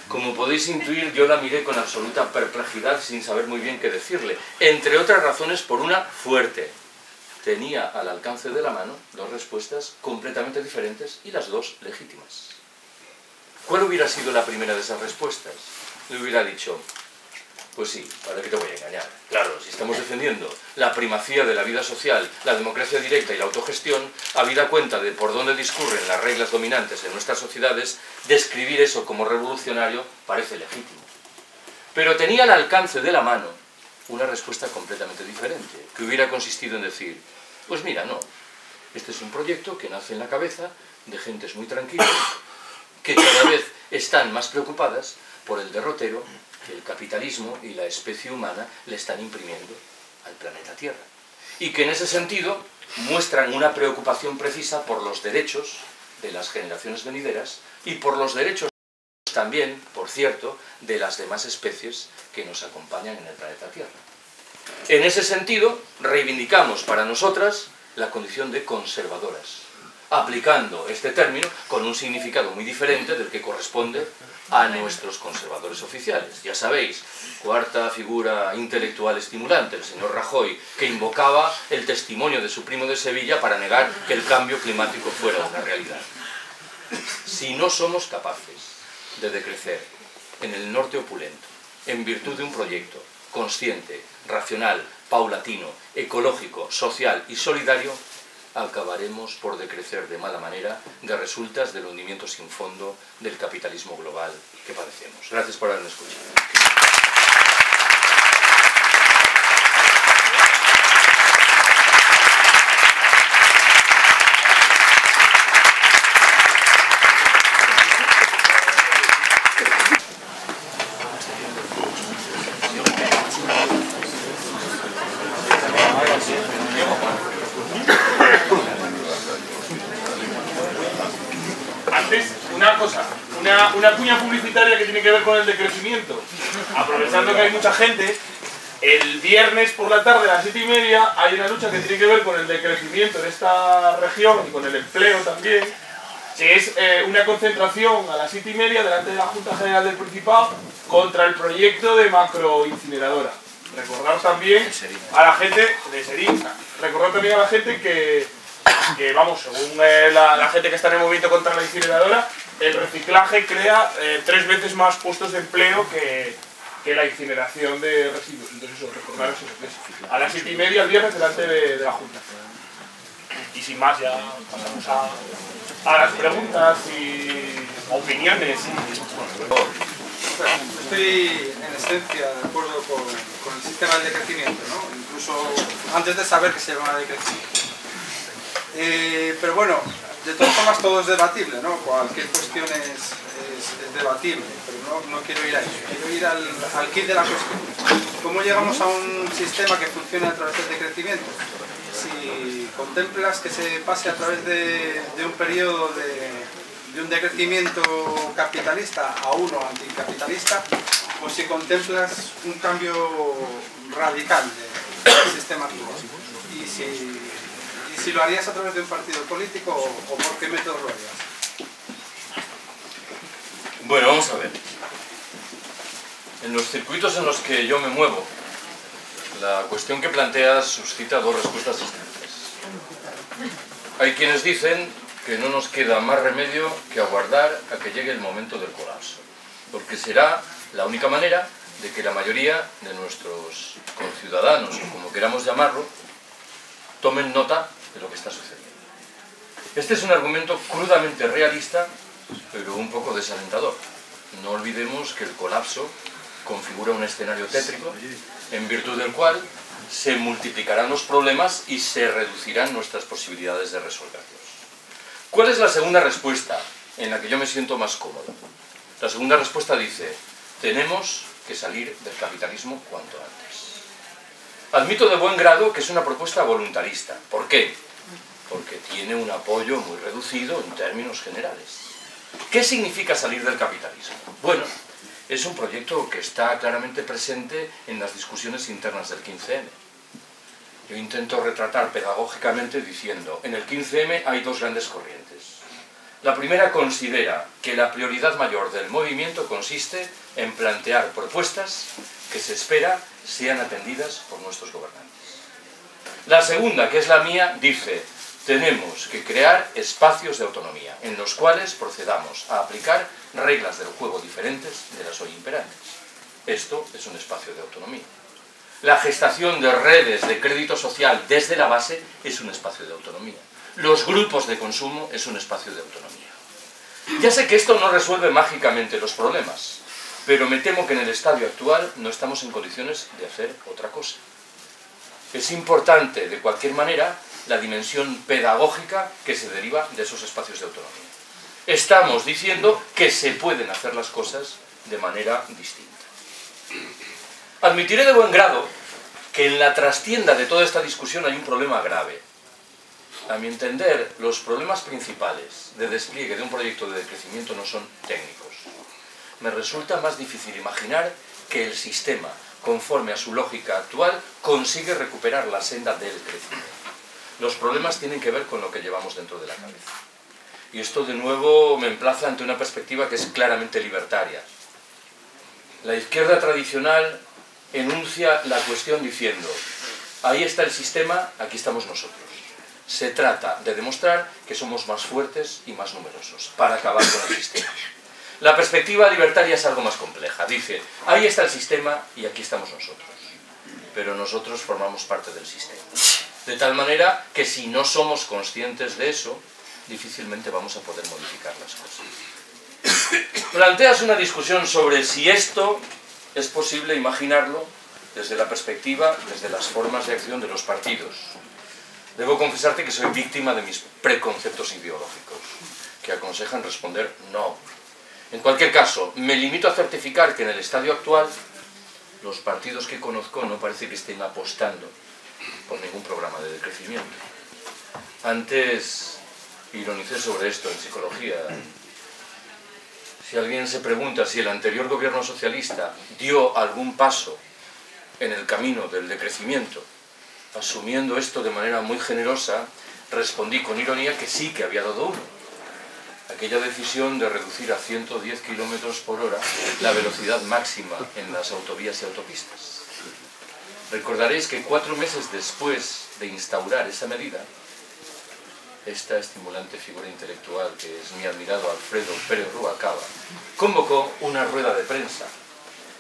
Como podéis intuir, yo la miré con absoluta perplejidad sin saber muy bien qué decirle, entre otras razones por una fuerte. Tenía al alcance de la mano 2 respuestas completamente diferentes y las 2 legítimas. ¿Cuál hubiera sido la primera de esas respuestas? Le hubiera dicho: pues sí, ¿para qué te voy a engañar? Claro, si estamos defendiendo la primacía de la vida social, la democracia directa y la autogestión, habida cuenta de por dónde discurren las reglas dominantes en nuestras sociedades, describir eso como revolucionario parece legítimo. Pero tenía al alcance de la mano una respuesta completamente diferente, que hubiera consistido en decir: pues mira, no, este es un proyecto que nace en la cabeza de gentes muy tranquilas, que cada vez están más preocupadas por el derrotero que el capitalismo y la especie humana le están imprimiendo al planeta Tierra. Y que en ese sentido muestran una preocupación precisa por los derechos de las generaciones venideras y por los derechos también, por cierto, de las demás especies que nos acompañan en el planeta Tierra. En ese sentido, reivindicamos para nosotras la condición de conservadoras, aplicando este término con un significado muy diferente del que corresponde a nuestros conservadores oficiales. Ya sabéis, 4ª figura intelectual estimulante, el señor Rajoy, que invocaba el testimonio de su primo de Sevilla para negar que el cambio climático fuera una realidad. Si no somos capaces de decrecer en el norte opulento, en virtud de un proyecto consciente, racional, paulatino, ecológico, social y solidario, acabaremos por decrecer de mala manera de resultas del hundimiento sin fondo del capitalismo global que padecemos. Gracias por haberme escuchado. Una cuña publicitaria que tiene que ver con el decrecimiento. Aprovechando que hay mucha gente, el viernes por la tarde a las 7:30 hay una lucha que tiene que ver con el decrecimiento en esta región y con el empleo también, que es una concentración a las 7:30 delante de la Junta General del Principado contra el proyecto de macroincineradora. Recordar también a la gente de Serín, recordar también a la gente que vamos, según la gente que está en el movimiento contra la incineradora, el reciclaje crea 3 veces más puestos de empleo que la incineración de residuos. Entonces eso, recordaros eso, a las 7:30 el viernes delante de la Junta. Y sin más ya pasamos a las preguntas y opiniones. Estoy en esencia de acuerdo con el sistema de decrecimiento, ¿no? Incluso antes de saber que se llama decrecimiento. Pero bueno, de todas formas todo es debatible, ¿no? Cualquier cuestión es debatible, pero no quiero ir a eso, quiero ir al kit de la cuestión. ¿Cómo llegamos a un sistema que funcione a través del decrecimiento? Si contemplas que se pase a través de un periodo de un decrecimiento capitalista a uno anticapitalista, o si contemplas un cambio radical del sistema actual. Y si lo harías a través de un partido político o por qué método lo harías. Bueno, vamos a ver. En los circuitos en los que yo me muevo, la cuestión que planteas suscita 2 respuestas distintas. Hay quienes dicen que no nos queda más remedio que aguardar a que llegue el momento del colapso, porque será la única manera de que la mayoría de nuestros conciudadanos, o como queramos llamarlo, tomen nota de lo que está sucediendo. Este es un argumento crudamente realista, pero un poco desalentador. No olvidemos que el colapso configura un escenario tétrico, en virtud del cual se multiplicarán los problemas y se reducirán nuestras posibilidades de resolverlos. ¿Cuál es la segunda respuesta en la que yo me siento más cómodo? La segunda respuesta dice: tenemos que salir del capitalismo cuanto antes. Admito de buen grado que es una propuesta voluntarista. ¿Por qué? Porque tiene un apoyo muy reducido en términos generales. ¿Qué significa salir del capitalismo? Bueno, es un proyecto que está claramente presente en las discusiones internas del 15M. Yo intento retratar pedagógicamente diciendo: en el 15M hay dos grandes corrientes. La primera considera que la prioridad mayor del movimiento consiste en plantear propuestas que se espera sean atendidas por nuestros gobernantes. La segunda, que es la mía, dice: tenemos que crear espacios de autonomía en los cuales procedamos a aplicar reglas del juego diferentes de las hoy imperantes. Esto es un espacio de autonomía. La gestación de redes de crédito social desde la base es un espacio de autonomía. Los grupos de consumo es un espacio de autonomía. Ya sé que esto no resuelve mágicamente los problemas, pero me temo que en el estadio actual no estamos en condiciones de hacer otra cosa. Es importante, de cualquier manera, la dimensión pedagógica que se deriva de esos espacios de autonomía. Estamos diciendo que se pueden hacer las cosas de manera distinta. Admitiré de buen grado que en la trastienda de toda esta discusión hay un problema grave. A mi entender, los problemas principales de despliegue de un proyecto de decrecimiento no son técnicos. Me resulta más difícil imaginar que el sistema, conforme a su lógica actual, consigue recuperar la senda del crecimiento. Los problemas tienen que ver con lo que llevamos dentro de la cabeza. Y esto de nuevo me emplaza ante una perspectiva que es claramente libertaria. La izquierda tradicional enuncia la cuestión diciendo: ahí está el sistema, aquí estamos nosotros. Se trata de demostrar que somos más fuertes y más numerosos para acabar con el sistema. La perspectiva libertaria es algo más compleja. Dice: ahí está el sistema y aquí estamos nosotros. Pero nosotros formamos parte del sistema. De tal manera que si no somos conscientes de eso, difícilmente vamos a poder modificar las cosas. Planteas una discusión sobre si esto es posible imaginarlo desde la perspectiva, desde las formas de acción de los partidos. Debo confesarte que soy víctima de mis preconceptos ideológicos, que aconsejan responder no. En cualquier caso, me limito a certificar que en el estadio actual los partidos que conozco no parece que estén apostando por ningún programa de decrecimiento. Antes ironicé sobre esto en psicología. Si alguien se pregunta si el anterior gobierno socialista dio algún paso en el camino del decrecimiento, asumiendo esto de manera muy generosa, respondí con ironía que sí que había dado uno. Aquella decisión de reducir a 110 km por hora la velocidad máxima en las autovías y autopistas. Recordaréis que 4 meses después de instaurar esa medida, esta estimulante figura intelectual que es mi admirado Alfredo Pérez Rubalcaba convocó una rueda de prensa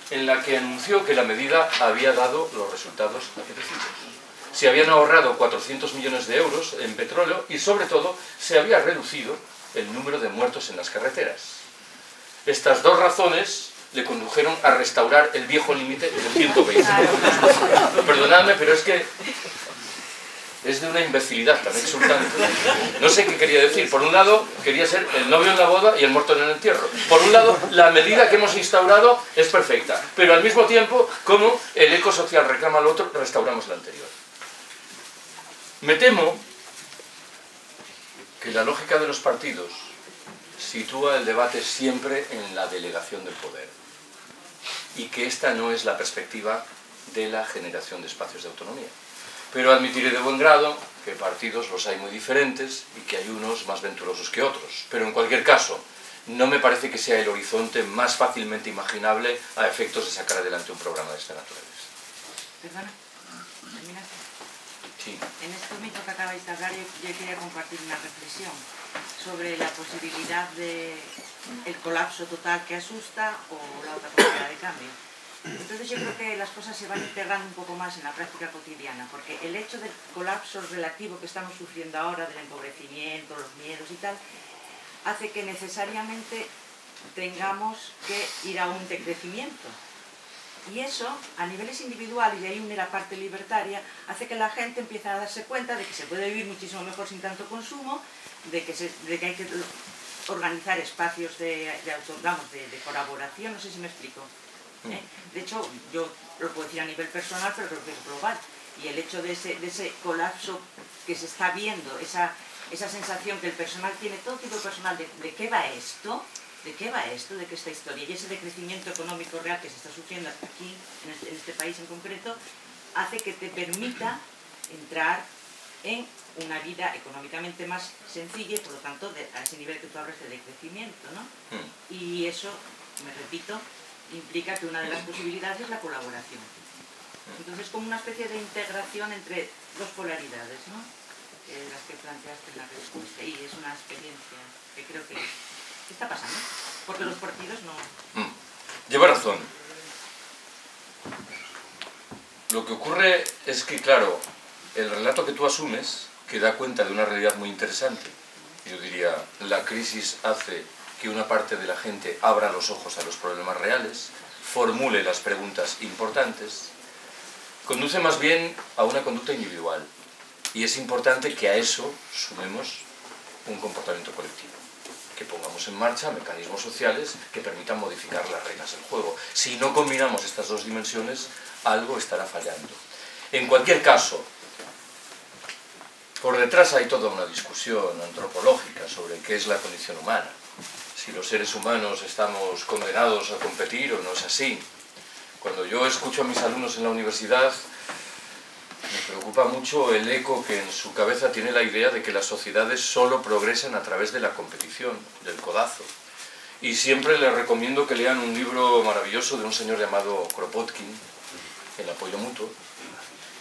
en la que anunció que la medida había dado los resultados apetecidos. Se habían ahorrado 400 millones de euros en petróleo y sobre todo se había reducido el número de muertos en las carreteras. Estas dos razones le condujeron a restaurar el viejo límite del 120. Perdonadme, pero es que es de una imbecilidad tan exultante. No sé qué quería decir. Por un lado, quería ser el novio en la boda y el muerto en el entierro. Por un lado, la medida que hemos instaurado es perfecta, pero al mismo tiempo, como el eco social reclama al otro, restauramos la anterior. Me temo que la lógica de los partidos sitúa el debate siempre en la delegación del poder y que esta no es la perspectiva de la generación de espacios de autonomía. Pero admitiré de buen grado que partidos los hay muy diferentes y que hay unos más venturosos que otros. Pero en cualquier caso, no me parece que sea el horizonte más fácilmente imaginable a efectos de sacar adelante un programa de esta naturaleza. Perdona, ¿terminaste? Sí. En este mito que acabáis de hablar, yo quería compartir una reflexión sobre la posibilidad de el colapso total que asusta o la otra posibilidad de cambio. Entonces yo creo que las cosas se van integrando un poco más en la práctica cotidiana, porque el hecho del colapso relativo que estamos sufriendo ahora, del empobrecimiento, los miedos y tal, hace que necesariamente tengamos que ir a un decrecimiento. Y eso, a niveles individuales, y ahí une la parte libertaria, hace que la gente empiece a darse cuenta de que se puede vivir muchísimo mejor sin tanto consumo, de que hay que organizar espacios de colaboración, no sé si me explico. De hecho, yo lo puedo decir a nivel personal, pero creo que es global. Y el hecho de ese colapso que se está viendo, esa sensación que el personal tiene, todo tipo de personal, ¿de qué va esto? ¿De qué va esto? ¿De qué esta historia? Y ese decrecimiento económico real que se está sufriendo aquí, en este país en concreto, hace que te permita entrar en una vida económicamente más sencilla y, por lo tanto, a ese nivel que tú hablas de decrecimiento, ¿no? Y eso, me repito, implica que una de las posibilidades es la colaboración. Entonces, como una especie de integración entre dos polaridades, ¿no? Las que planteaste en la respuesta. Y es una experiencia que creo que está pasando, porque los partidos no... Lleva razón. Lo que ocurre es que, claro, el relato que tú asumes, que da cuenta de una realidad muy interesante, yo diría, la crisis hace que una parte de la gente abra los ojos a los problemas reales, formule las preguntas importantes, conduce más bien a una conducta individual. Y es importante que a eso sumemos un comportamiento colectivo, que pongamos en marcha mecanismos sociales que permitan modificar las reglas del juego. Si no combinamos estas dos dimensiones, algo estará fallando. En cualquier caso, por detrás hay toda una discusión antropológica sobre qué es la condición humana. Si los seres humanos estamos condenados a competir o no es así. Cuando yo escucho a mis alumnos en la universidad, me preocupa mucho el eco que en su cabeza tiene la idea de que las sociedades solo progresan a través de la competición, del codazo. Y siempre les recomiendo que lean un libro maravilloso de un señor llamado Kropotkin, El apoyo mutuo,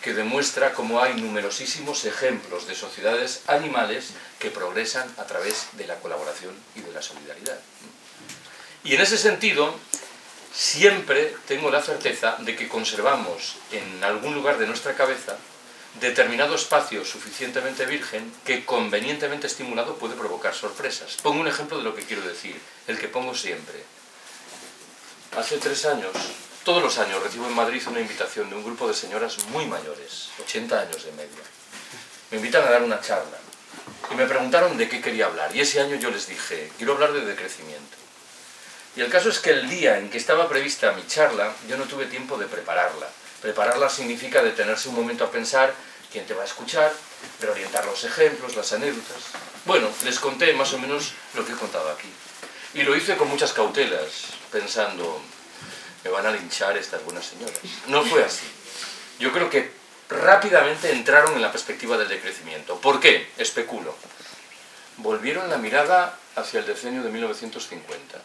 que demuestra cómo hay numerosísimos ejemplos de sociedades animales que progresan a través de la colaboración y de la solidaridad. Y en ese sentido, siempre tengo la certeza de que conservamos en algún lugar de nuestra cabeza determinado espacio suficientemente virgen que, convenientemente estimulado, puede provocar sorpresas. Pongo un ejemplo de lo que quiero decir, el que pongo siempre. Hace 3 años, todos los años recibo en Madrid una invitación de un grupo de señoras muy mayores, 80 años de media. Me invitan a dar una charla y me preguntaron de qué quería hablar. Y ese año yo les dije, quiero hablar de decrecimiento. Y el caso es que el día en que estaba prevista mi charla, yo no tuve tiempo de prepararla. Prepararla significa detenerse un momento a pensar quién te va a escuchar, reorientar los ejemplos, las anécdotas. Bueno, les conté más o menos lo que he contado aquí. Y lo hice con muchas cautelas, pensando, me van a linchar estas buenas señoras. No fue así. Yo creo que rápidamente entraron en la perspectiva del decrecimiento. ¿Por qué? Especulo. Volvieron la mirada hacia el decenio de 1950.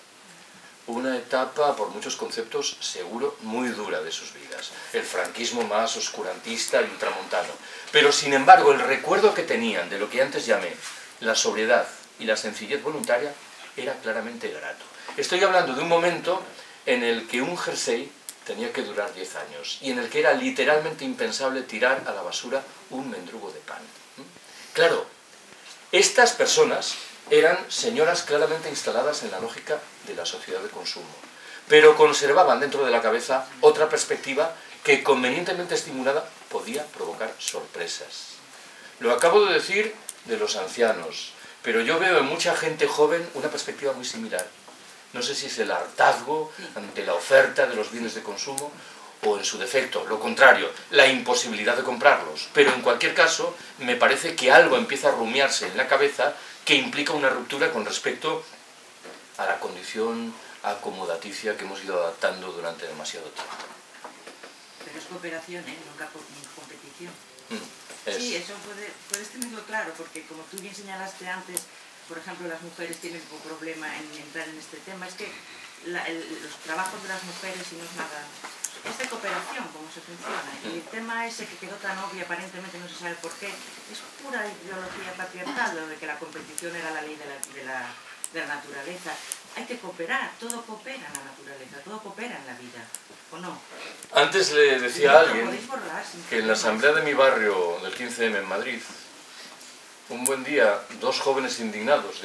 Una etapa, por muchos conceptos, seguro, muy dura de sus vidas. El franquismo más oscurantista y ultramontano. Pero, sin embargo, el recuerdo que tenían de lo que antes llamé la sobriedad y la sencillez voluntaria era claramente grato. Estoy hablando de un momento en el que un jersey tenía que durar 10 años y en el que era literalmente impensable tirar a la basura un mendrugo de pan. Claro, estas personas eran señoras claramente instaladas en la lógica de la sociedad de consumo, pero conservaban dentro de la cabeza otra perspectiva que, convenientemente estimulada, podía provocar sorpresas. Lo acabo de decir de los ancianos, pero yo veo en mucha gente joven una perspectiva muy similar. No sé si es el hartazgo ante la oferta de los bienes de consumo o, en su defecto, lo contrario, la imposibilidad de comprarlos. Pero en cualquier caso, me parece que algo empieza a rumiarse en la cabeza que implica una ruptura con respecto a la condición acomodaticia que hemos ido adaptando durante demasiado tiempo. Pero es cooperación, nunca competición. Sí, eso puedes tenerlo claro, porque como tú bien señalaste antes, por ejemplo, las mujeres tienen un problema en entrar en este tema. Es que los trabajos de las mujeres, y no es nada, es de cooperación, como se funciona. Y el tema ese que quedó tan obvio, aparentemente no se sabe por qué, es pura ideología patriarcal, lo de que la competición era la ley de de la naturaleza. Hay que cooperar, todo coopera en la naturaleza, todo coopera en la vida, ¿o no? Antes le decía a alguien Podéis borrar sin que en la problemas. asamblea de mi barrio del 15M en Madrid, un buen día, dos jóvenes indignados,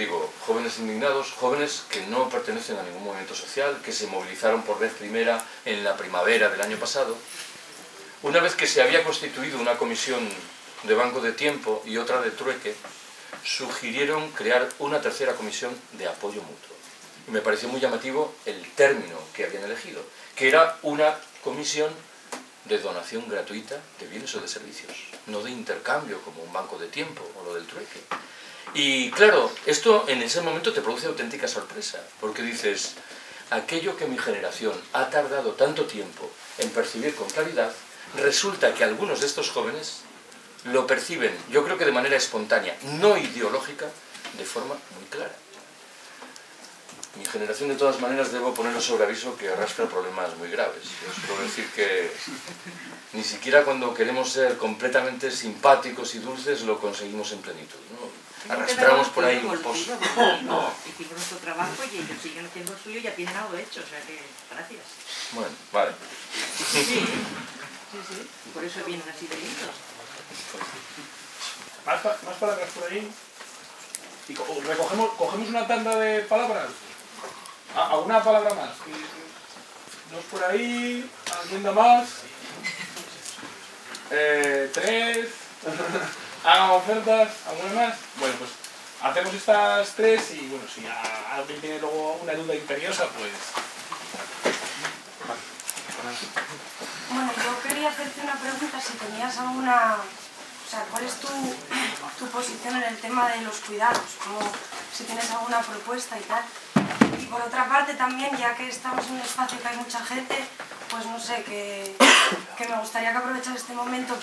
jóvenes que no pertenecen a ningún movimiento social, que se movilizaron por vez primera en la primavera del año pasado, una vez que se había constituido una comisión de banco de tiempo y otra de trueque, sugirieron crear una tercera comisión de apoyo mutuo. Y me pareció muy llamativo el término que habían elegido, que era una comisión de donación gratuita de bienes o de servicios, no de intercambio como un banco de tiempo o lo del trueque. Y claro, esto en ese momento te produce auténtica sorpresa, porque dices, aquello que mi generación ha tardado tanto tiempo en percibir con claridad, resulta que algunos de estos jóvenes lo perciben, yo creo que de manera espontánea, no ideológica, de forma muy clara. Mi generación, de todas maneras, debo ponerlo sobre aviso que arrastra problemas muy graves. Os puedo decir que ni siquiera cuando queremos ser completamente simpáticos y dulces lo conseguimos en plenitud, ¿no? Arrastramos por ahí un pozo. Hicimos nuestro trabajo y ellos siguen haciendo el suyo y ya tienen algo hecho, o sea que gracias. Bueno, vale. Sí, por eso vienen así de lindos. Más palabras por ahí. Y cogemos una tanda de palabras. ¿Alguna palabra más? Dos por ahí. ¿Alguien da más? Tres. Hagan ofertas. ¿Alguna más? Bueno, pues hacemos estas tres y bueno, si alguien tiene luego una duda imperiosa, pues... Bueno, yo quería hacerte una pregunta, si tenías alguna... O sea, ¿cuál es tu posición en el tema de los cuidados? Como si tienes alguna propuesta y tal. Y por otra parte también, ya que estamos en un espacio que hay mucha gente, pues no sé, que me gustaría que aprovechar este momento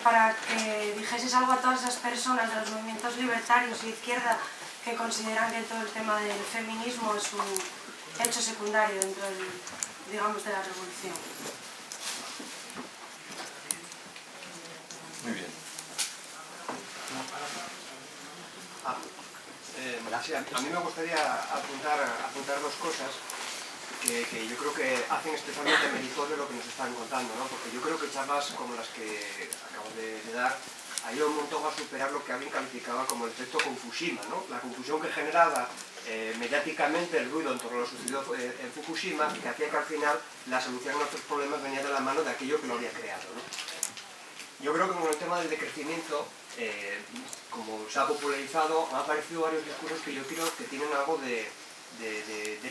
para que dijeses algo a todas esas personas de los movimientos libertarios y de izquierda que consideran que todo el tema del feminismo es un hecho secundario dentro del, digamos, de la revolución. Muy bien. Sí, a mí me gustaría apuntar dos cosas que yo creo que hacen especialmente meritorio lo que nos están contando, ¿no? Porque yo creo que charlas como las que acabo de dar ayudan un montón a superar lo que alguien calificaba como el efecto Fukushima, ¿no? La confusión que generaba mediáticamente el ruido en torno a lo sucedido en Fukushima, que hacía que al final la solución a nuestros problemas venía de la mano de aquello que lo había creado, ¿no? Yo creo que con el tema del decrecimiento, como se ha popularizado, han aparecido varios discursos que yo creo que tienen algo de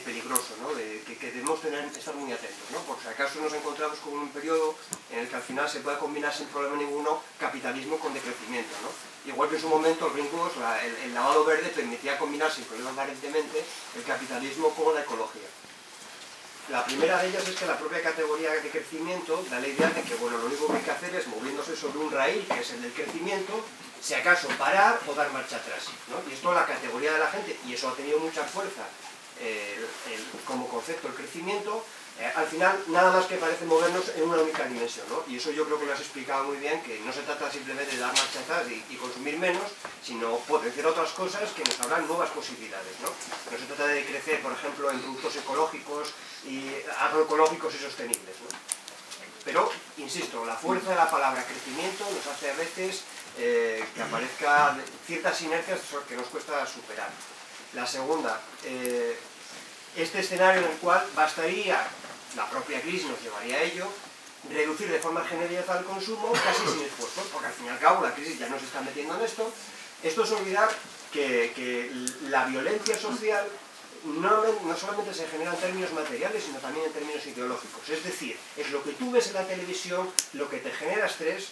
peligroso, ¿no? Que debemos estar muy atentos, ¿no? Por si acaso nos encontramos con un periodo en el que al final se pueda combinar sin problema ninguno capitalismo con decrecimiento, ¿no? Igual que en su momento el Greenwash, el lavado verde, permitía combinar sin problema aparentemente el capitalismo con la ecología. La primera de ellas es que la propia categoría de crecimiento da la idea de que, bueno, lo único que hay que hacer es, moviéndose sobre un raíl, que es el del crecimiento, si acaso parar o dar marcha atrás, ¿no? Y esto la categoría de la gente, y eso ha tenido mucha fuerza como concepto el crecimiento, al final nada más que parece movernos en una única dimensión, ¿no? Y eso yo creo que lo has explicado muy bien, que no se trata simplemente de dar marcha atrás y consumir menos, sino potenciar otras cosas que nos abran nuevas posibilidades, ¿no? No se trata de crecer, por ejemplo, en productos ecológicos y agroecológicos y sostenibles, ¿no? Pero, insisto, la fuerza de la palabra crecimiento nos hace a veces que aparezcan ciertas inercias que nos cuesta superar. La segunda, este escenario en el cual bastaría, la propia crisis nos llevaría a ello, reducir de forma generalizada el consumo casi sin esfuerzo, porque al fin y al cabo la crisis ya nos está metiendo en esto. Esto es olvidar que la violencia social no solamente se genera en términos materiales, sino también en términos ideológicos. Es decir, es lo que tú ves en la televisión, lo que te genera estrés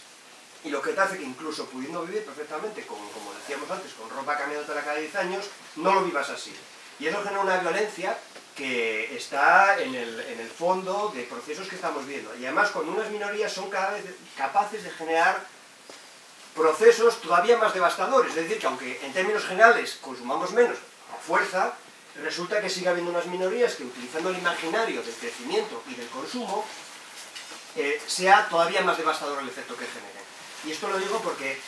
y lo que te hace que incluso pudiendo vivir perfectamente, como decíamos antes, con ropa cambiándote cada 10 años, no lo vivas así. Y eso genera una violencia que está en el fondo de procesos que estamos viendo. Y además, cuando unas minorías son cada vez capaces de generar procesos todavía más devastadores. Es decir, que aunque en términos generales consumamos menos a fuerza, resulta que sigue habiendo unas minorías que, utilizando el imaginario del crecimiento y del consumo, sea todavía más devastador el efecto que generen. Y esto lo digo porque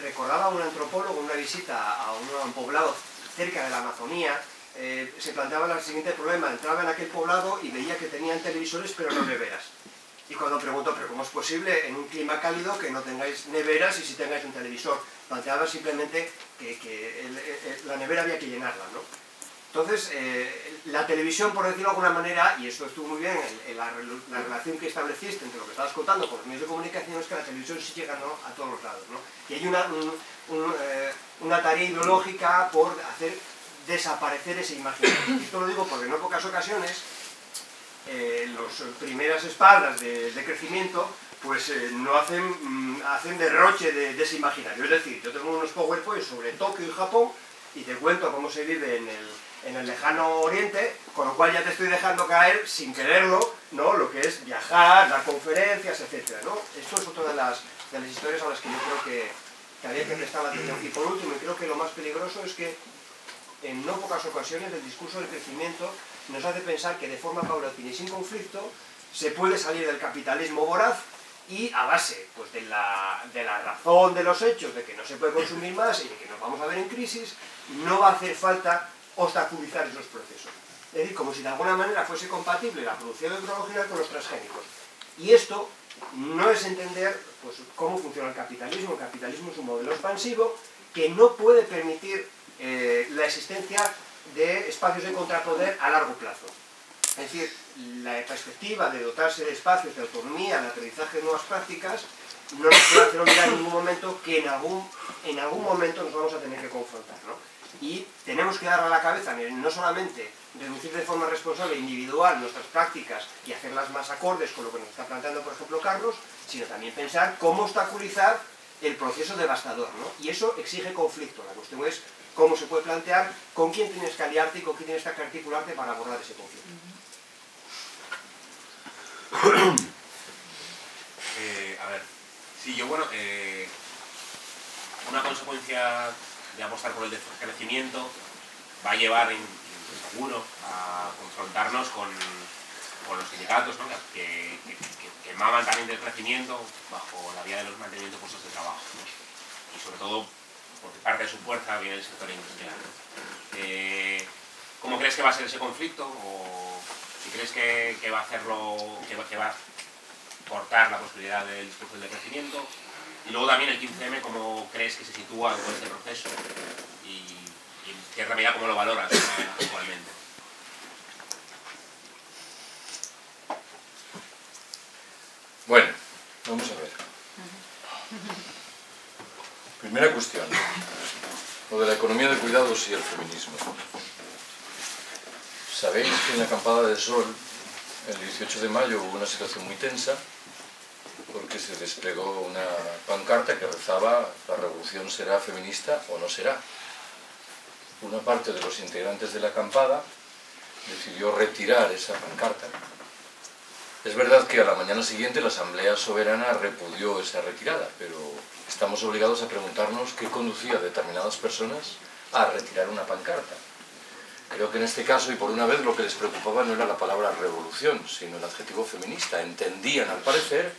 recordaba a un antropólogo en una visita a un poblado cerca de la Amazonía, se planteaba el siguiente problema: entraba en aquel poblado y veía que tenían televisores pero no neveras. Y cuando preguntó, ¿pero cómo es posible en un clima cálido que no tengáis neveras y si tengáis un televisor? Planteaba simplemente que la nevera había que llenarla, ¿no? Entonces, la televisión, por decirlo de alguna manera, y esto estuvo muy bien, la relación que estableciste entre lo que estabas contando con los medios de comunicación, es que la televisión sí llega, ¿no?, a todos los lados, ¿no? Y hay una tarea ideológica por hacer desaparecer ese imaginario. Esto lo digo porque en no pocas ocasiones las primeras espaldas de crecimiento pues no hacen derroche de ese imaginario. Es decir, yo tengo unos PowerPoint sobre Tokio y Japón y te cuento cómo se vive en el lejano oriente, con lo cual ya te estoy dejando caer, sin quererlo, ¿no?, lo que es viajar, dar conferencias, etc., ¿no? Esto es otra de las historias a las que yo creo que había que prestar atención. Y por último, y creo que lo más peligroso es que en no pocas ocasiones el discurso del crecimiento nos hace pensar que de forma paulatina y sin conflicto se puede salir del capitalismo voraz y a base pues, de la razón de los hechos, de que no se puede consumir más y de que nos vamos a ver en crisis, no va a hacer falta obstaculizar esos procesos. Es decir, como si de alguna manera fuese compatible la producción agroindustrial con los transgénicos. Y esto no es entender pues, cómo funciona el capitalismo. El capitalismo es un modelo expansivo que no puede permitir la existencia de espacios de contrapoder a largo plazo. Es decir, la perspectiva de dotarse de espacios de autonomía, de aprendizaje de nuevas prácticas, no nos puede hacer olvidar en ningún momento que en algún momento nos vamos a tener que confrontar, ¿no? Y tenemos que dar a la cabeza, no solamente reducir de forma responsable e individual nuestras prácticas y hacerlas más acordes con lo que nos está planteando, por ejemplo, Carlos, sino también pensar cómo obstaculizar el proceso devastador, ¿no? Y eso exige conflicto. La cuestión es cómo se puede plantear, con quién tienes que aliarte y con quién tienes que articularte para abordar ese conflicto. A ver, sí, yo bueno, una consecuencia de apostar por el decrecimiento va a llevar, seguro, a confrontarnos con los sindicatos, ¿no?, que maman también del crecimiento bajo la vía de los mantenimientos de puestos de trabajo, ¿no? Y sobre todo porque parte de su fuerza viene del sector industrial. ¿Cómo crees que va a ser ese conflicto? ¿O si crees que va a hacerlo, que va a cortar la posibilidad del discurso del crecimiento? Y luego también el 15M, ¿cómo crees que se sitúa en todo este proceso? Y en cierta medida, ¿cómo lo valoras actualmente? Bueno, vamos a ver. Primera cuestión, lo de la economía de cuidados y el feminismo. Sabéis que en la acampada de Sol, el 18 de mayo, hubo una situación muy tensa porque se desplegó una pancarta que rezaba: la revolución será feminista o no será. Una parte de los integrantes de la acampada decidió retirar esa pancarta. Es verdad que a la mañana siguiente la Asamblea Soberana repudió esa retirada, pero estamos obligados a preguntarnos qué conducía a determinadas personas a retirar una pancarta. Creo que en este caso, y por una vez, lo que les preocupaba no era la palabra revolución, sino el adjetivo feminista. Entendían, al parecer,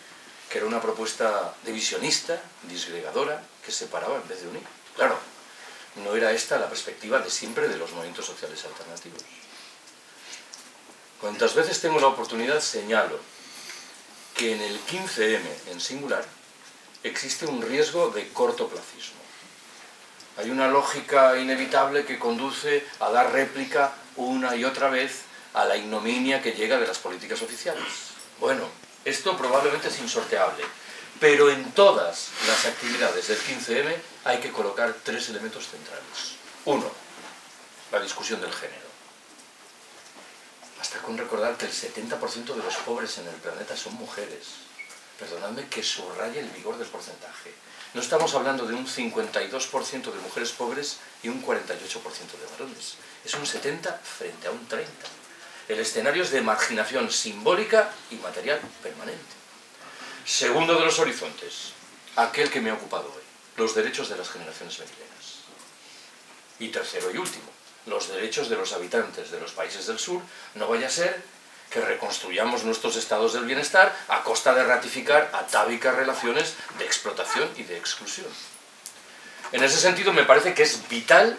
que era una propuesta divisionista, disgregadora, que separaba en vez de unir. Claro, no era esta la perspectiva de siempre de los movimientos sociales alternativos. Cuantas veces tengo la oportunidad señalo que en el 15M en singular existe un riesgo de cortoplacismo. Hay una lógica inevitable que conduce a dar réplica una y otra vez a la ignominia que llega de las políticas oficiales. Bueno, esto probablemente es insorteable, pero en todas las actividades del 15M hay que colocar tres elementos centrales. Uno, la discusión del género. Basta con recordar que el 70% de los pobres en el planeta son mujeres. Perdonadme que subraye el vigor del porcentaje. No estamos hablando de un 52% de mujeres pobres y un 48% de varones. Es un 70 frente a un 30. El escenario es de marginación simbólica y material permanente. Segundo de los horizontes, aquel que me ha ocupado hoy, los derechos de las generaciones venideras. Y tercero y último, los derechos de los habitantes de los países del sur. No vaya a ser que reconstruyamos nuestros estados del bienestar a costa de ratificar atávicas relaciones de explotación y de exclusión. En ese sentido me parece que es vital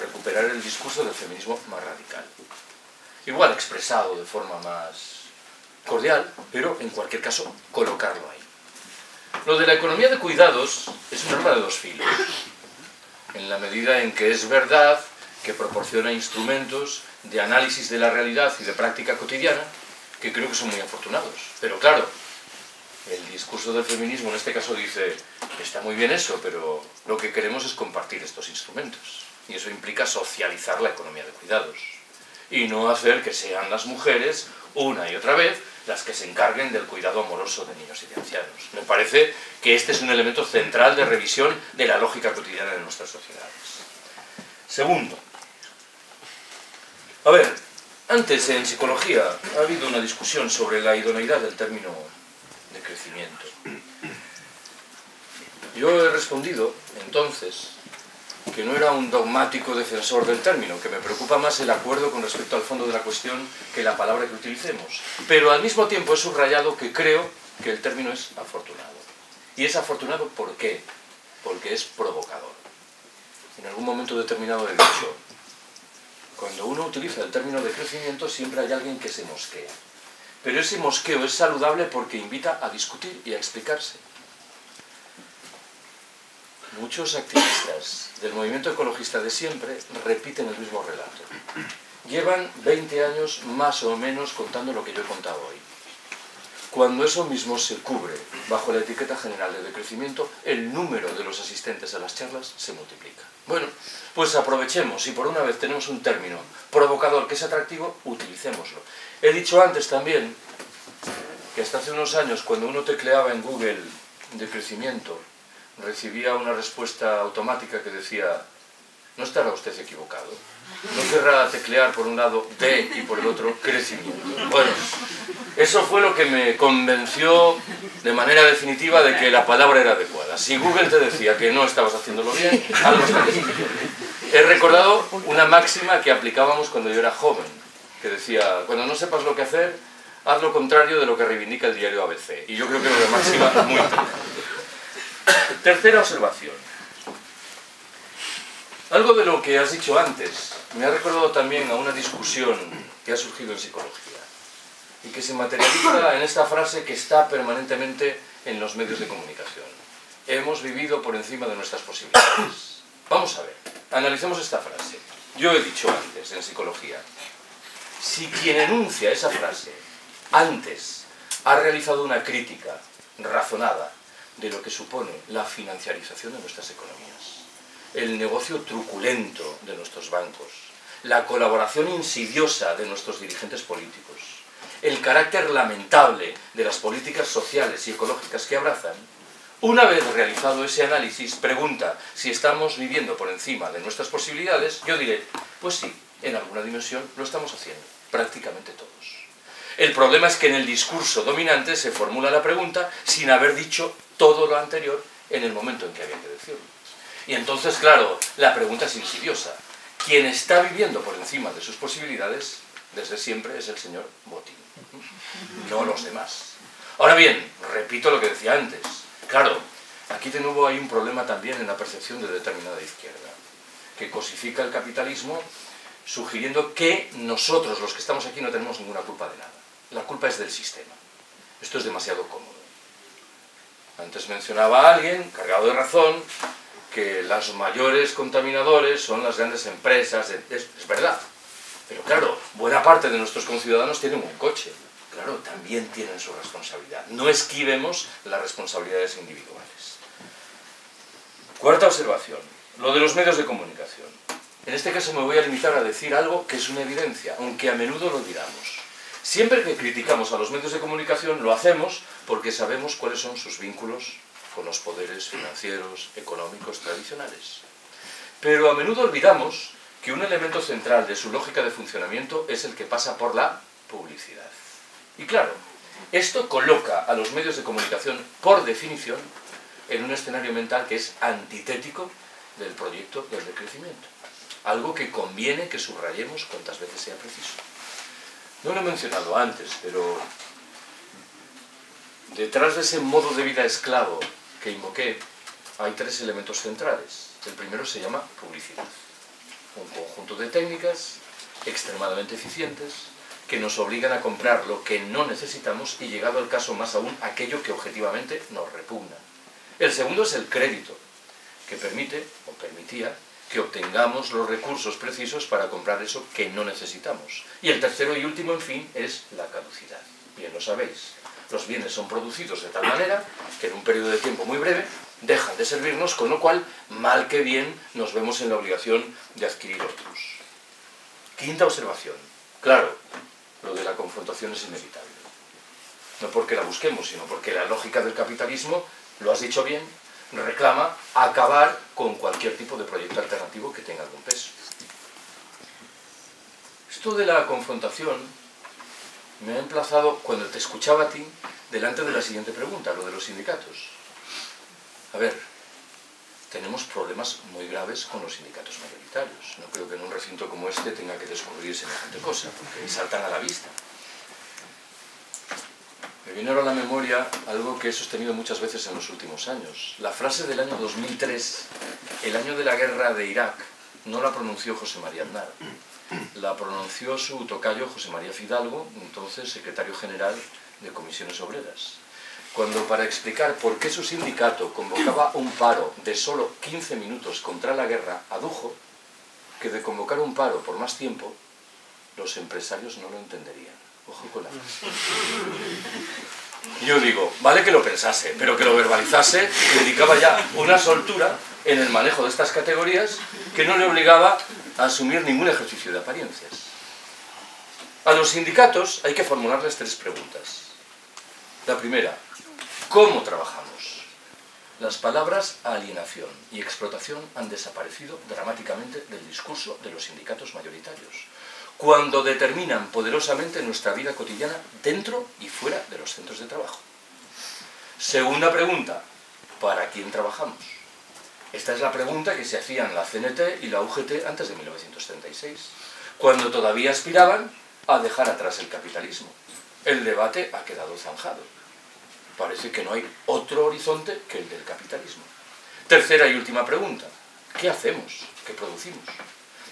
recuperar el discurso del feminismo más radical. Igual expresado de forma más cordial, pero en cualquier caso colocarlo ahí. Lo de la economía de cuidados es un arma de dos filos, en la medida en que es verdad que proporciona instrumentos de análisis de la realidad y de práctica cotidiana que creo que son muy afortunados. Pero claro, el discurso del feminismo en este caso dice, está muy bien eso, pero lo que queremos es compartir estos instrumentos. Y eso implica socializar la economía de cuidados. Y no hacer que sean las mujeres, una y otra vez, las que se encarguen del cuidado amoroso de niños y de ancianos. Me parece que este es un elemento central de revisión de la lógica cotidiana de nuestras sociedades. Segundo. A ver, antes en psicología ha habido una discusión sobre la idoneidad del término de crecimiento. Yo he respondido, entonces, que no era un dogmático defensor del término, que me preocupa más el acuerdo con respecto al fondo de la cuestión que la palabra que utilicemos. Pero al mismo tiempo he subrayado que creo que el término es afortunado. ¿Y es afortunado por qué? Porque es provocador. En algún momento determinado he dicho, cuando uno utiliza el término de crecimiento siempre hay alguien que se mosquea. Pero ese mosqueo es saludable porque invita a discutir y a explicarse. Muchos activistas del movimiento ecologista de siempre repiten el mismo relato. Llevan 20 años más o menos contando lo que yo he contado hoy. Cuando eso mismo se cubre bajo la etiqueta general de decrecimiento, el número de los asistentes a las charlas se multiplica. Bueno, pues aprovechemos, y por una vez tenemos un término provocador que es atractivo, utilicémoslo. He dicho antes también que hasta hace unos años, cuando uno tecleaba en Google decrecimiento, recibía una respuesta automática que decía, no estará usted equivocado, no querrá teclear por un lado D y por el otro crecimiento. Bueno, eso fue lo que me convenció de manera definitiva de que la palabra era adecuada. Si Google te decía que no estabas haciéndolo bien, algo está bien. He recordado una máxima que aplicábamos cuando yo era joven, que decía, cuando no sepas lo que hacer, haz lo contrario de lo que reivindica el diario ABC. Y yo creo que es una máxima muy interesante. Tercera observación. Algo de lo que has dicho antes me ha recordado también a una discusión que ha surgido en psicología y que se materializa en esta frase que está permanentemente en los medios de comunicación. Hemos vivido por encima de nuestras posibilidades. Vamos a ver, analicemos esta frase. Yo he dicho antes en psicología, si quien enuncia esa frase antes ha realizado una crítica razonada de lo que supone la financiarización de nuestras economías, el negocio truculento de nuestros bancos, la colaboración insidiosa de nuestros dirigentes políticos, el carácter lamentable de las políticas sociales y ecológicas que abrazan, una vez realizado ese análisis, pregunta si estamos viviendo por encima de nuestras posibilidades, yo diré, pues sí, en alguna dimensión lo estamos haciendo, prácticamente todos. El problema es que en el discurso dominante se formula la pregunta sin haber dicho todo lo anterior en el momento en que había que decirlo. Y entonces, claro, la pregunta es insidiosa. Quien está viviendo por encima de sus posibilidades, desde siempre, es el señor Botín, no los demás. Ahora bien, repito lo que decía antes. Claro, aquí de nuevo hay un problema también en la percepción de determinada izquierda, que cosifica el capitalismo sugiriendo que nosotros, los que estamos aquí, no tenemos ninguna culpa de nada. La culpa es del sistema. Esto es demasiado cómodo. Antes mencionaba a alguien, cargado de razón, que los mayores contaminadores son las grandes empresas. Es verdad. Pero claro, buena parte de nuestros conciudadanos tienen un coche. Claro, también tienen su responsabilidad. No esquivemos las responsabilidades individuales. Cuarta observación, lo de los medios de comunicación. En este caso me voy a limitar a decir algo que es una evidencia, aunque a menudo lo olvidamos. Siempre que criticamos a los medios de comunicación lo hacemos porque sabemos cuáles son sus vínculos con los poderes financieros, económicos tradicionales. Pero a menudo olvidamos que un elemento central de su lógica de funcionamiento es el que pasa por la publicidad. Y claro, esto coloca a los medios de comunicación, por definición, en un escenario mental que es antitético del proyecto del decrecimiento. Algo que conviene que subrayemos cuantas veces sea preciso. No lo he mencionado antes, pero detrás de ese modo de vida esclavo que invoqué, hay tres elementos centrales. El primero se llama publicidad. un conjunto de técnicas extremadamente eficientes que nos obligan a comprar lo que no necesitamos y, llegado al caso más aún, aquello que objetivamente nos repugna. El segundo es el crédito, que permite, o permitía, que obtengamos los recursos precisos para comprar eso que no necesitamos. Y el tercero y último, en fin, es la caducidad. Bien lo sabéis, los bienes son producidos de tal manera que en un periodo de tiempo muy breve dejan de servirnos, con lo cual, mal que bien, nos vemos en la obligación de adquirir otros. Quinta observación. Claro, lo de la confrontación es inevitable. No porque la busquemos, sino porque la lógica del capitalismo, lo has dicho bien, reclama acabar con cualquier tipo de proyecto alternativo que tenga algún peso. Esto de la confrontación me ha emplazado, cuando te escuchaba a ti, delante de la siguiente pregunta, lo de los sindicatos. A ver, tenemos problemas muy graves con los sindicatos mayoritarios. No creo que en un recinto como este tenga que descubrir semejante cosa, porque saltan a la vista. Me viene ahora a la memoria algo que he sostenido muchas veces en los últimos años. La frase del año 2003, el año de la guerra de Irak, no la pronunció José María Aznar. La pronunció su tocayo José María Fidalgo, entonces secretario general de Comisiones Obreras. Cuando, para explicar por qué su sindicato convocaba un paro de solo 15 minutos contra la guerra, adujo que de convocar un paro por más tiempo, los empresarios no lo entenderían. Ojo con la frase. Yo digo, vale que lo pensase, pero que lo verbalizase indicaba ya una soltura en el manejo de estas categorías que no le obligaba a asumir ningún ejercicio de apariencias. A los sindicatos hay que formularles 3 preguntas. La primera, ¿cómo trabajamos? Las palabras alienación y explotación han desaparecido dramáticamente del discurso de los sindicatos mayoritarios, cuando determinan poderosamente nuestra vida cotidiana dentro y fuera de los centros de trabajo. Segunda pregunta, ¿para quién trabajamos? Esta es la pregunta que se hacían la CNT y la UGT antes de 1936, cuando todavía aspiraban a dejar atrás el capitalismo. El debate ha quedado zanjado. Parece que no hay otro horizonte que el del capitalismo. Tercera y última pregunta, ¿qué hacemos? ¿Qué producimos?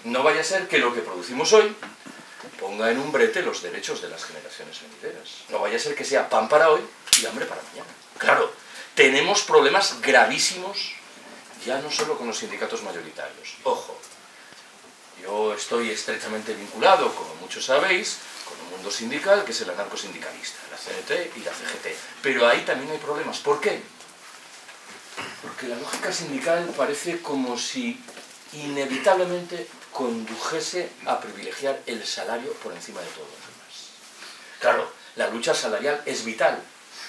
No vaya a ser que lo que producimos hoy ponga en un brete los derechos de las generaciones venideras. No vaya a ser que sea pan para hoy y hambre para mañana. Claro, tenemos problemas gravísimos, ya no solo con los sindicatos mayoritarios. Ojo, yo estoy estrechamente vinculado, como muchos sabéis, con un mundo sindical que es el anarcosindicalista, la CNT y la CGT. Pero ahí también hay problemas. ¿Por qué? Porque la lógica sindical parece como si inevitablemente condujese a privilegiar el salario por encima de todo lo demás. Claro, la lucha salarial es vital,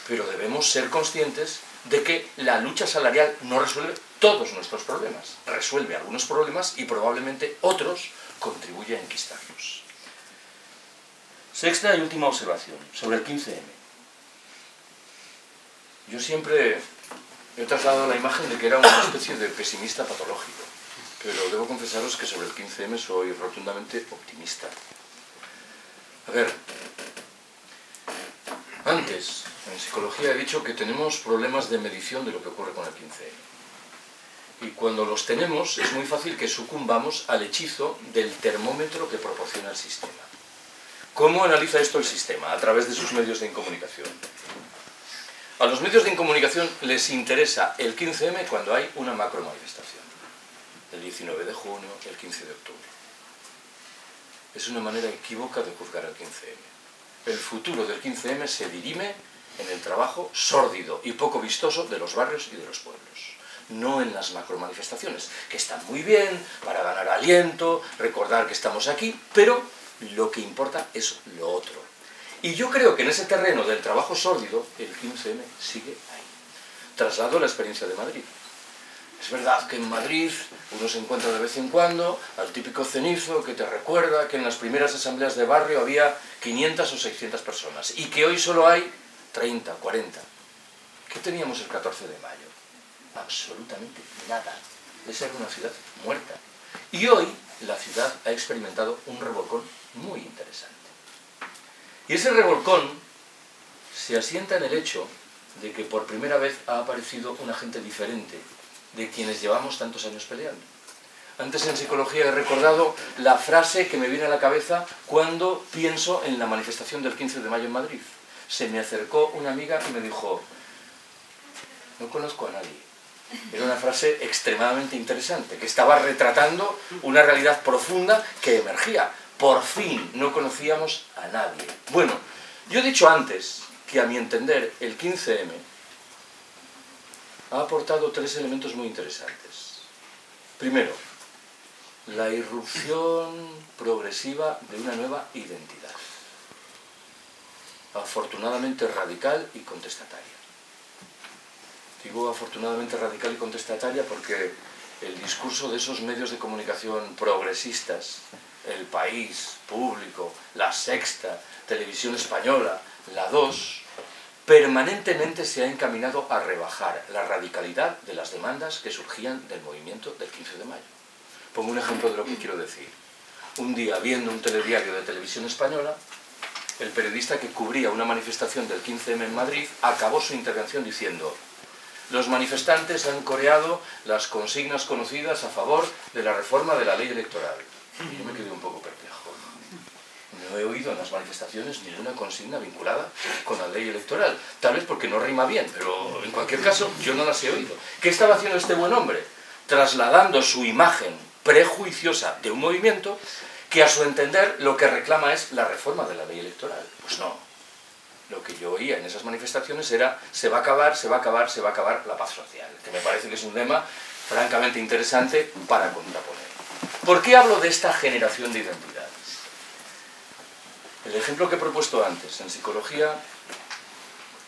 pero debemos ser conscientes de que la lucha salarial no resuelve todos nuestros problemas. Resuelve algunos problemas y probablemente otros contribuye a enquistarlos. Sexta y última observación, sobre el 15M. Yo siempre he trasladado la imagen de que era una especie de pesimista patológico, pero debo confesaros que sobre el 15M soy rotundamente optimista. A ver, antes, en psicología he dicho que tenemos problemas de medición de lo que ocurre con el 15M. Y cuando los tenemos, es muy fácil que sucumbamos al hechizo del termómetro que proporciona el sistema. ¿Cómo analiza esto el sistema? A través de sus medios de comunicación. A los medios de comunicación les interesa el 15M cuando hay una macro manifestación. El 19 de junio, el 15 de octubre. Es una manera equívoca de juzgar al 15M. El futuro del 15M se dirime en el trabajo sórdido y poco vistoso de los barrios y de los pueblos. No en las macromanifestaciones, que están muy bien para ganar aliento, recordar que estamos aquí, pero lo que importa es lo otro. Y yo creo que en ese terreno del trabajo sórdido, el 15M sigue ahí. Traslado la experiencia de Madrid. Es verdad que en Madrid uno se encuentra de vez en cuando al típico cenizo que te recuerda que en las primeras asambleas de barrio había 500 o 600 personas y que hoy solo hay 30, 40. ¿Qué teníamos el 14 de mayo? Absolutamente nada. Esa era una ciudad muerta. Y hoy la ciudad ha experimentado un revolcón muy interesante. Y ese revolcón se asienta en el hecho de que por primera vez ha aparecido una gente diferente de quienes llevamos tantos años peleando. Antes en psicología he recordado la frase que me viene a la cabeza cuando pienso en la manifestación del 15 de mayo en Madrid. Se me acercó una amiga y me dijo: no conozco a nadie. Era una frase extremadamente interesante, que estaba retratando una realidad profunda que emergía. Por fin no conocíamos a nadie. Bueno, yo he dicho antes que a mi entender el 15M ha aportado 3 elementos muy interesantes. Primero, la irrupción progresiva de una nueva identidad, afortunadamente radical y contestataria. Digo afortunadamente radical y contestataria porque el discurso de esos medios de comunicación progresistas, El País, Público, La Sexta, Televisión Española, La 2, permanentemente se ha encaminado a rebajar la radicalidad de las demandas que surgían del movimiento del 15 de mayo. Pongo un ejemplo de lo que quiero decir. Un día, viendo un telediario de Televisión Española, el periodista que cubría una manifestación del 15M en Madrid acabó su intervención diciendo: los manifestantes han coreado las consignas conocidas a favor de la reforma de la ley electoral. Y yo me quedé un poco perplejo. No he oído en las manifestaciones ninguna consigna vinculada con la ley electoral. Tal vez porque no rima bien, pero en cualquier caso yo no las he oído. ¿Qué estaba haciendo este buen hombre? Trasladando su imagen prejuiciosa de un movimiento que a su entender lo que reclama es la reforma de la ley electoral. Pues no. Lo que yo oía en esas manifestaciones era: se va a acabar, se va a acabar, se va a acabar la paz social. Que me parece que es un tema francamente interesante para contraponer. ¿Por qué hablo de esta generación de identidades? El ejemplo que he propuesto antes, en psicología,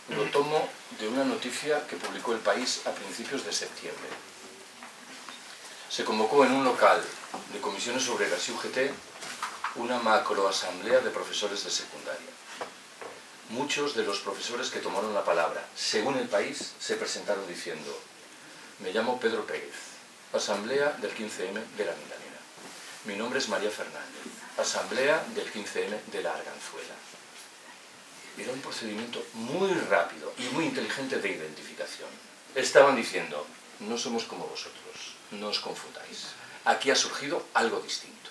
lo tomo de una noticia que publicó El País a principios de septiembre. Se convocó en un local de comisiones obreras y UGT una macroasamblea de profesores de secundaria. Muchos de los profesores que tomaron la palabra, según El País, se presentaron diciendo: me llamo Pedro Pérez, asamblea del 15M de la Milanera. Mi nombre es María Fernández, asamblea del 15M de la Arganzuela. Era un procedimiento muy rápido y muy inteligente de identificación. Estaban diciendo: no somos como vosotros, no os confundáis. Aquí ha surgido algo distinto.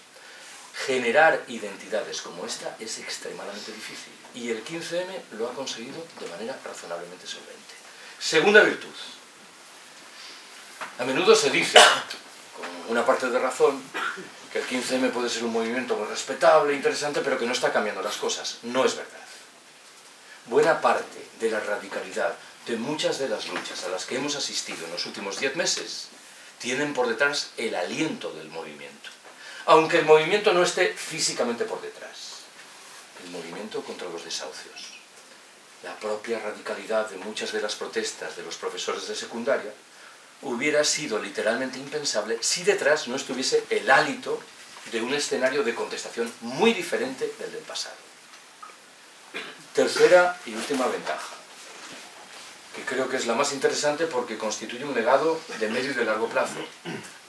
Generar identidades como esta es extremadamente difícil y el 15M lo ha conseguido de manera razonablemente solvente. Segunda virtud. A menudo se dice, con una parte de razón, que el 15M puede ser un movimiento muy respetable, interesante, pero que no está cambiando las cosas. No es verdad. Buena parte de la radicalidad de muchas de las luchas a las que hemos asistido en los últimos 10 meses tienen por detrás el aliento del movimiento. Aunque el movimiento no esté físicamente por detrás. El movimiento contra los desahucios. La propia radicalidad de muchas de las protestas de los profesores de secundaria hubiera sido literalmente impensable si detrás no estuviese el hálito de un escenario de contestación muy diferente del del pasado. Tercera y última ventaja, que creo que es la más interesante porque constituye un legado de medio y de largo plazo.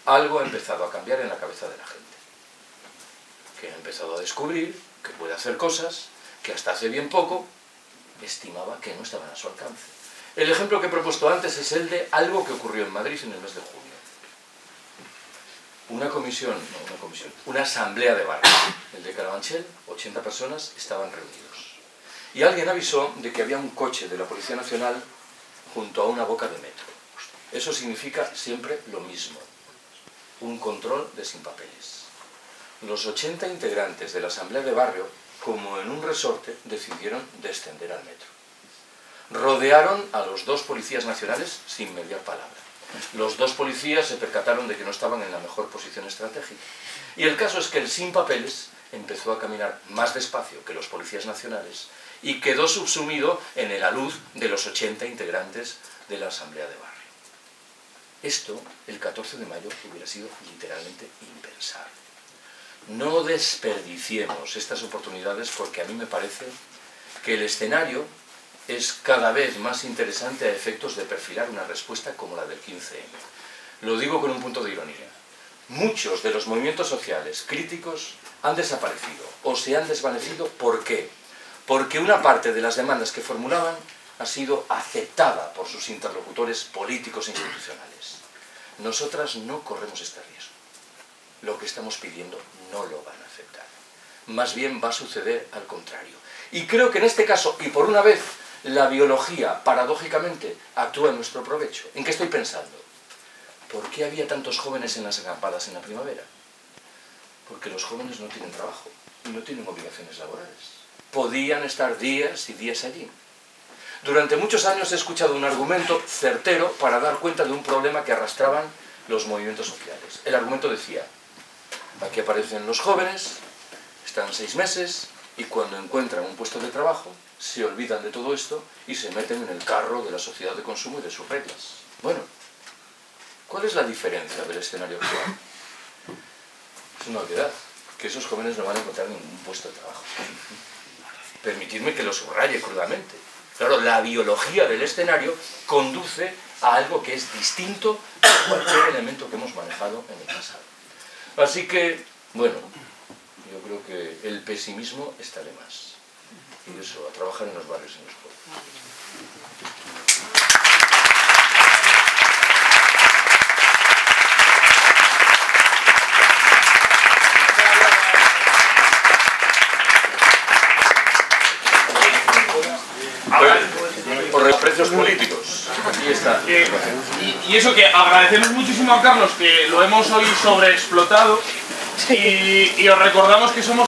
Algo ha empezado a cambiar en la cabeza de la gente, que ha empezado a descubrir que puede hacer cosas que hasta hace bien poco estimaba que no estaban a su alcance. El ejemplo que he propuesto antes es el de algo que ocurrió en Madrid en el mes de junio. Una asamblea de barrio, el de Carabanchel, 80 personas estaban reunidos. Y alguien avisó de que había un coche de la Policía Nacional junto a una boca de metro. Eso significa siempre lo mismo, un control de sin papeles. Los 80 integrantes de la asamblea de barrio, como en un resorte, decidieron descender al metro. Rodearon a los 2 policías nacionales sin mediar palabra. Los 2 policías se percataron de que no estaban en la mejor posición estratégica. Y el caso es que el sin papeles empezó a caminar más despacio que los policías nacionales y quedó subsumido en el alud de los 80 integrantes de la asamblea de barrio. Esto, el 14 de mayo, hubiera sido literalmente impensable. No desperdiciemos estas oportunidades porque a mí me parece que el escenario es cada vez más interesante a efectos de perfilar una respuesta como la del 15M. Lo digo con un punto de ironía. Muchos de los movimientos sociales críticos han desaparecido o se han desvanecido. ¿Por qué? Porque una parte de las demandas que formulaban ha sido aceptada por sus interlocutores políticos e institucionales. Nosotras no corremos este riesgo. lo que estamos pidiendo no lo van a aceptar. Más bien va a suceder al contrario. Y creo que en este caso, y por una vez, la biología, paradójicamente, actúa en nuestro provecho. ¿En qué estoy pensando? ¿Por qué había tantos jóvenes en las acampadas en la primavera? Porque los jóvenes no tienen trabajo y no tienen obligaciones laborales. Podían estar días y días allí. Durante muchos años he escuchado un argumento certero para dar cuenta de un problema que arrastraban los movimientos sociales. El argumento decía: aquí aparecen los jóvenes, están 6 meses y cuando encuentran un puesto de trabajo se olvidan de todo esto y se meten en el carro de la sociedad de consumo y de sus reglas. Bueno, ¿cuál es la diferencia del escenario actual? Es una obviedad, que esos jóvenes no van a encontrar ningún puesto de trabajo. Permitidme que lo subraye crudamente. Claro, la biología del escenario conduce a algo que es distinto a cualquier elemento que hemos manejado en el pasado. Así que, bueno, yo creo que el pesimismo está de más. Y eso, a trabajar en los barrios y en los pueblos. Por los precios políticos. Aquí está. Y eso que agradecemos muchísimo a Carlos, que lo hemos hoy sobreexplotado, y os recordamos que somos